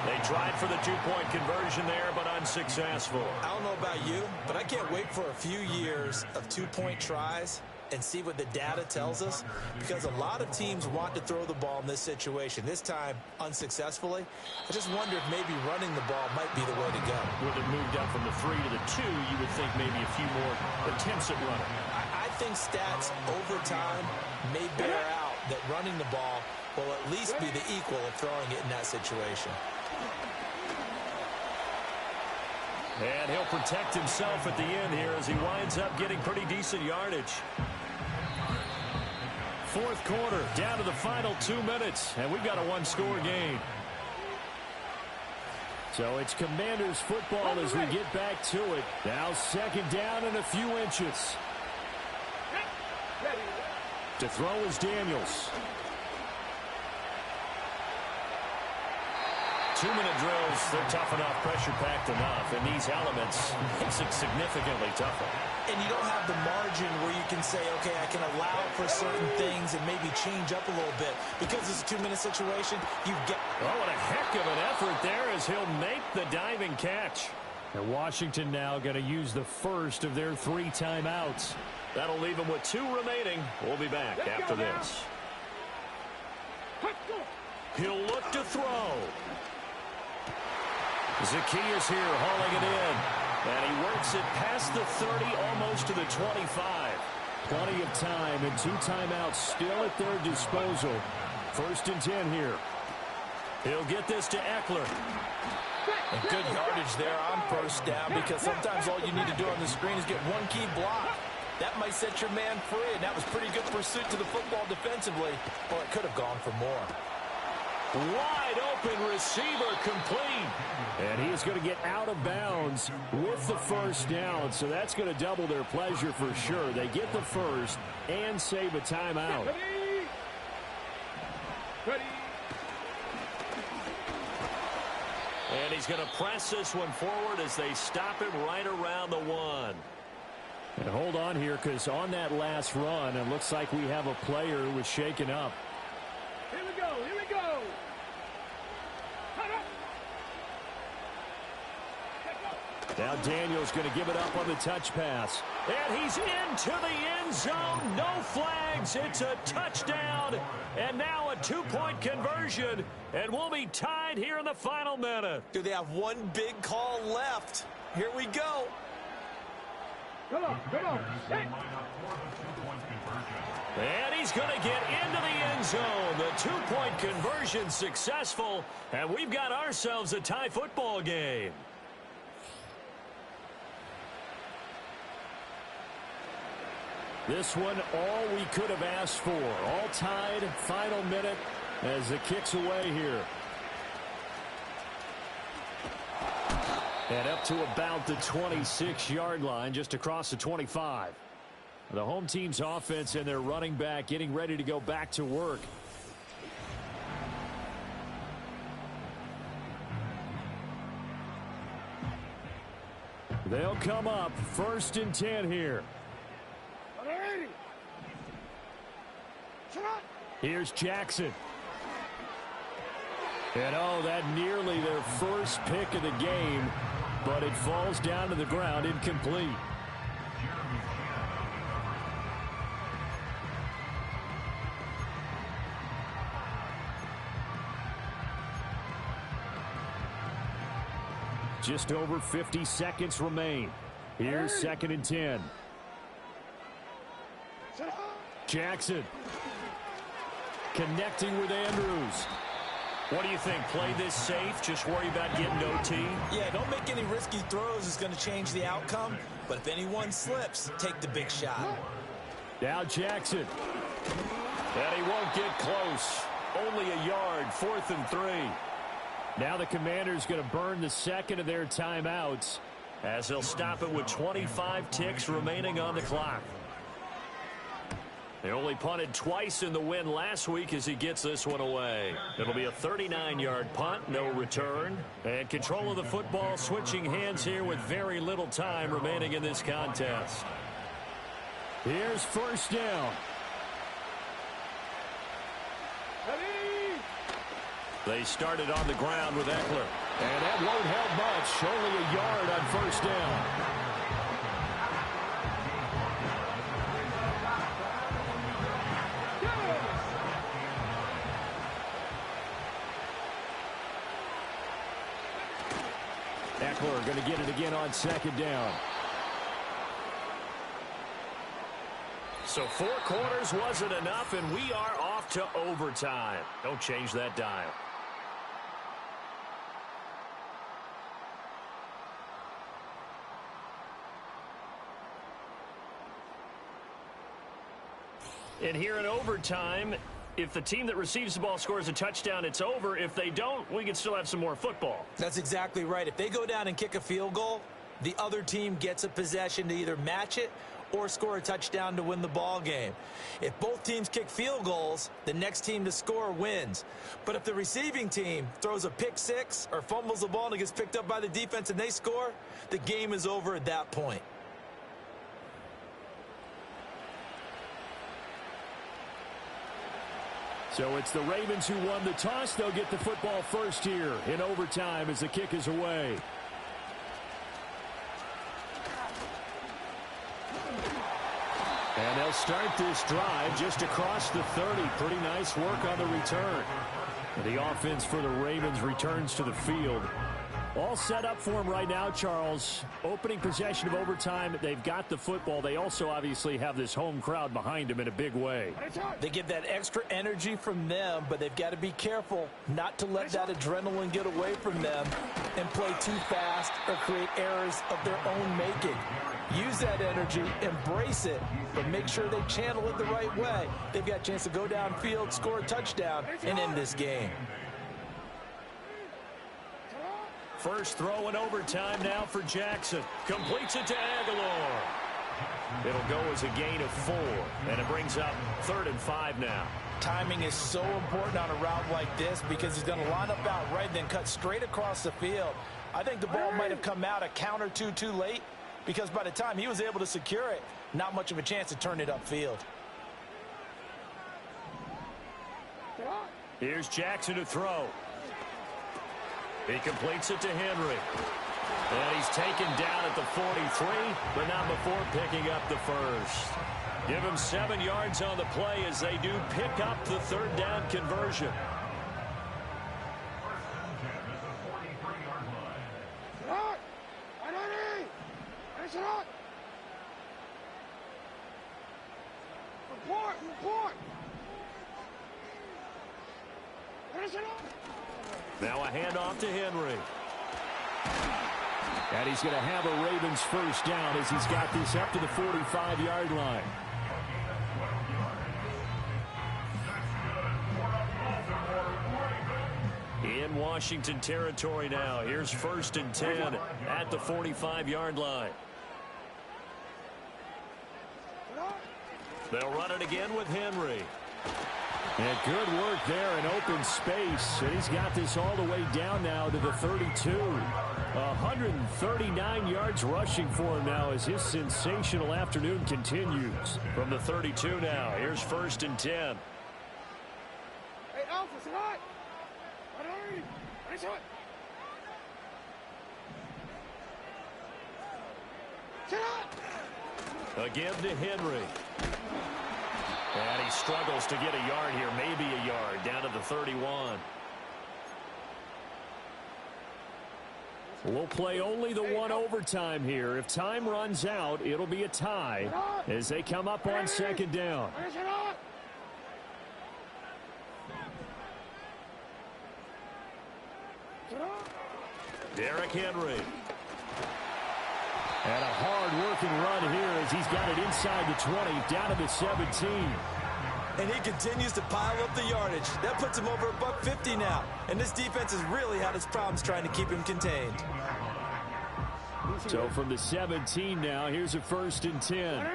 They tried for the two-point conversion there, but unsuccessful. I don't know about you, but I can't wait for a few years of two-point tries and see what the data tells us, because a lot of teams want to throw the ball in this situation. This time, unsuccessfully. I just wonder if maybe running the ball might be the way to go. With it moved up from the 3 to the 2, you would think maybe a few more attempts at running. I think stats over time may bear out that running the ball will at least be the equal of throwing it in that situation. And he'll protect himself at the end here as he winds up getting pretty decent yardage. Fourth quarter, down to the final 2 minutes, and we've got a one-score game. So it's Commanders football as we get back to it. Now second down and a few inches. To throw is Daniels. 2-minute drills, they're tough enough, pressure-packed enough. And these elements makes it significantly tougher. And you don't have the margin where you can say, okay, I can allow for certain things and maybe change up a little bit. Because it's a 2-minute situation, you've got... Oh, what a heck of an effort there as he'll make the diving catch. And Washington now going to use the first of their 3 timeouts. That'll leave them with 2 remaining. We'll be back after this. He'll look to throw. Zacchaeus here hauling it in. And he works it past the 30, almost to the 25. Plenty of time and 2 timeouts still at their disposal. 1st and 10 here. He'll get this to Eckler. And good yardage there on 1st down, because sometimes all you need to do on the screen is get one key block. That might set your man free, and that was pretty good pursuit to the football defensively. Or it could have gone for more. Wide open receiver complete. And he's going to get out of bounds with the 1st down. So that's going to double their pleasure for sure. They get the first and save a timeout. And he's going to press this one forward as they stop him right around the 1. And hold on here, because on that last run, it looks like we have a player who was shaken up. Here we go, here we go. Now Daniels going to give it up on the touch pass. And he's into the end zone. No flags. It's a touchdown. And now a 2-point conversion. And we'll be tied here in the final minute. Do they have one big call left? Here we go. Come on, come on. Hey. And he's going to get into the end zone. The 2-point conversion successful. And we've got ourselves a tie football game. This one, all we could have asked for. All tied, final minute as the kick's away here. And up to about the 26-yard line, just across the 25. The home team's offense and their running back getting ready to go back to work. They'll come up 1st and 10 here. Here's Jackson. And oh, that nearly their first pick of the game, but it falls down to the ground incomplete. Just over 50 seconds remain. Here's 2nd and 10. Jackson connecting with Andrews. What do you think? Play this safe? Just worry about getting OT? Yeah, don't make any risky throws. It's going to change the outcome. But if anyone slips, take the big shot. Now Jackson. And he won't get close. Only a yard, 4th and 3. Now the Commanders going to burn the 2nd of their timeouts as they'll stop it with 25 ticks remaining on the clock. They only punted twice in the win last week as he gets this one away. It'll be a 39-yard punt, no return. And control of the football switching hands here with very little time remaining in this contest. Here's 1st down. They started on the ground with Eckler. And that won't help much. Only a yard on first down. Eckler going to get it again on second down. So 4 quarters wasn't enough, and we are off to overtime. Don't change that dial. And here in overtime, if the team that receives the ball scores a touchdown, it's over. If they don't, we can still have some more football. That's exactly right. If they go down and kick a field goal, the other team gets a possession to either match it or score a touchdown to win the ball game. If both teams kick field goals, the next team to score wins. But if the receiving team throws a pick six or fumbles the ball and it gets picked up by the defense and they score, the game is over at that point. So it's the Ravens who won the toss. They'll get the football first here in overtime as the kick is away. And they'll start this drive just across the 30. Pretty nice work on the return. The offense for the Ravens returns to the field. All set up for them right now, Charles. Opening possession of overtime. They've got the football. They also obviously have this home crowd behind them in a big way. They get that extra energy from them, but they've got to be careful not to let that adrenaline get away from them and play too fast or create errors of their own making. Use that energy, embrace it, but make sure they channel it the right way. They've got a chance to go downfield, score a touchdown, and end this game. First throw in overtime now for Jackson. Completes it to Aguilar. It'll go as a gain of 4, and it brings up 3rd and 5 now. Timing is so important on a route like this because he's going to line up out right, then cut straight across the field. I think the ball might have come out a count or two too late because by the time he was able to secure it, not much of a chance to turn it upfield. Here's Jackson to throw. He completes it to Henry. And he's taken down at the 43, but not before picking up the first. Give him 7 yards on the play as they do pick up the 3rd down conversion. Now a handoff to Henry. And he's going to have a Ravens first down as he's got this up to the 45-yard line. In Washington territory now. Here's 1st and 10 at the 45-yard line. They'll run it again with Henry. And good work there in open space. And he's got this all the way down now to the 32. 139 yards rushing for him now as his sensational afternoon continues. From the 32 now, here's 1st and 10. Hey, Alpha, c'est right. Again to Henry. And he struggles to get a yard here, maybe a yard, down to the 31. We'll play only the one overtime here. If time runs out, it'll be a tie as they come up on 2nd down. Derrick Henry. And a hard-working run here as he's got it inside the 20, down to the 17. And he continues to pile up the yardage. That puts him over $150 now. And this defense has really had its problems trying to keep him contained. So from the 17 now, here's a 1st and 10.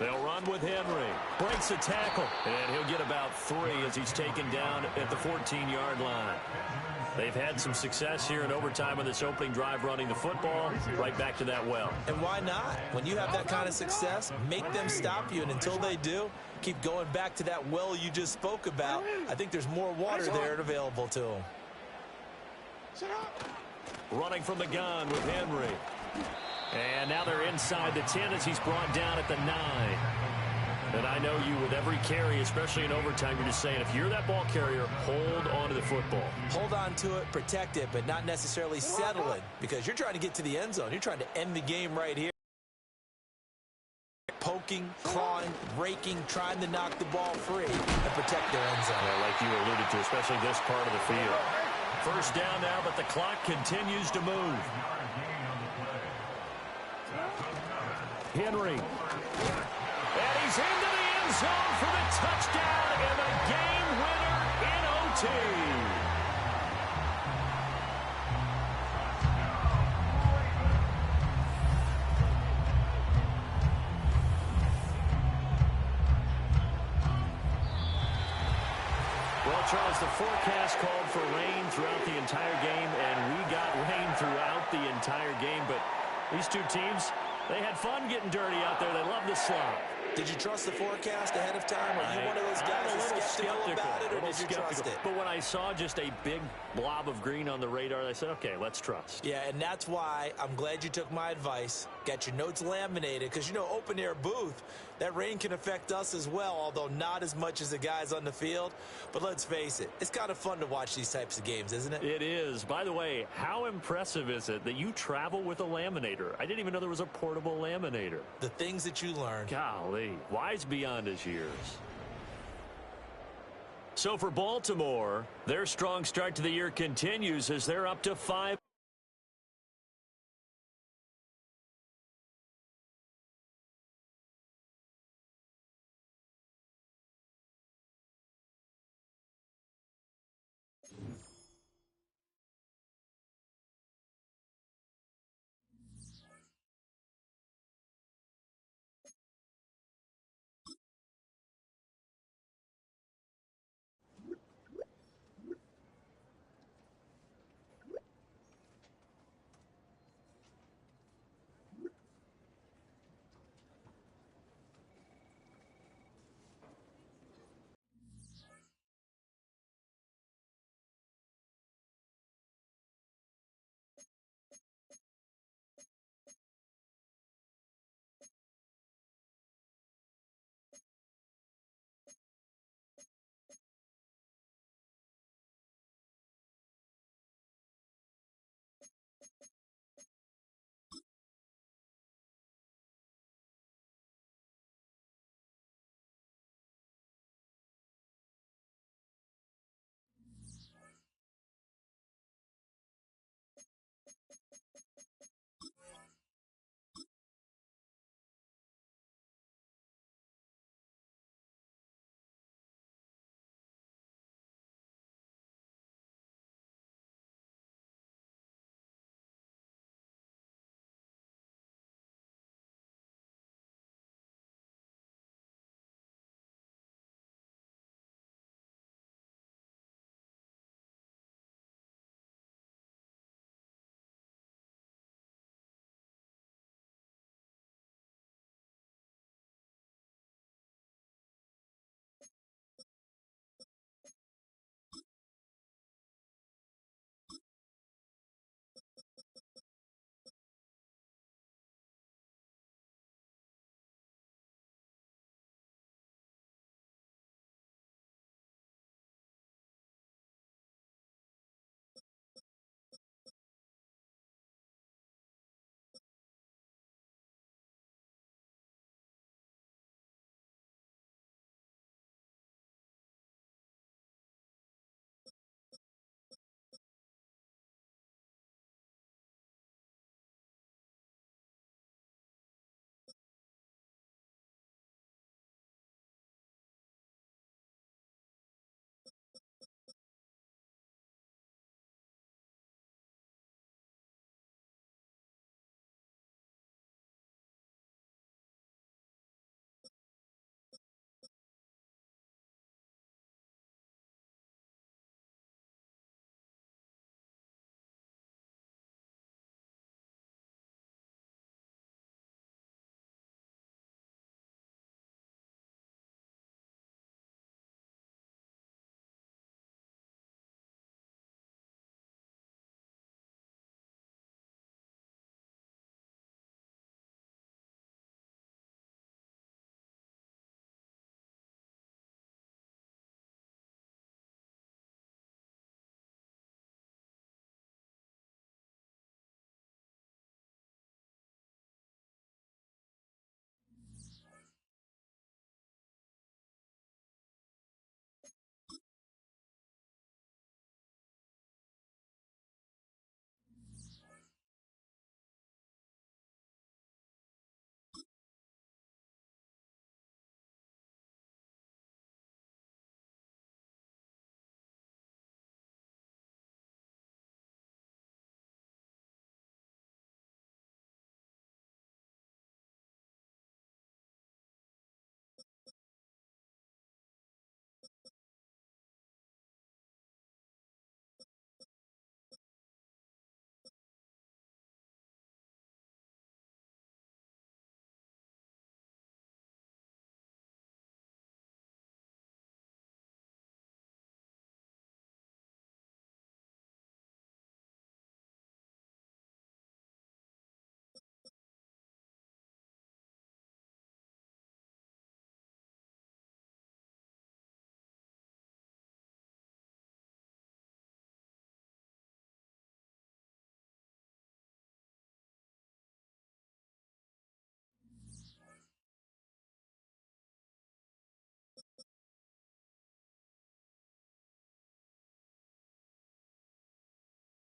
They'll run with Henry. Breaks a tackle. And he'll get about 3 as he's taken down at the 14-yard line. They've had some success here in overtime on this opening drive running the football. Right back to that well. And why not? When you have that kind of success, make them stop you. And until they do, keep going back to that well you just spoke about. I think there's more water there available to them. Running from the gun with Henry. And now they're inside the 10 as he's brought down at the 9. And I know you with every carry, especially in overtime, you're just saying if you're that ball carrier, hold on to the football. Hold on to it, protect it, but not necessarily settle it because you're trying to get to the end zone. You're trying to end the game right here. Poking, clawing, raking, trying to knock the ball free and protect their end zone. Yeah, like you alluded to, especially this part of the field. First down now, but the clock continues to move. Henry. And he's into the end zone for the touchdown and the game winner in OT. Well, Charles, the forecast called for rain throughout the entire game, and we got rain throughout the entire game, but these two teams, they had fun getting dirty out there. They love the slop. Did you trust the forecast ahead of time? Are you one of those guys that's skeptical about it, or did you trust it? But when I saw just a big blob of green on the radar, I said, okay, let's trust. Yeah, and that's why I'm glad you took my advice. Got your notes laminated, because, you know, open-air booth, that rain can affect us as well, although not as much as the guys on the field. But let's face it, it's kind of fun to watch these types of games, isn't it? It is. By the way, how impressive is it that you travel with a laminator? I didn't even know there was a portable laminator. The things that you learn. Golly, wise beyond his years. So for Baltimore, their strong start to the year continues as they're up to 5.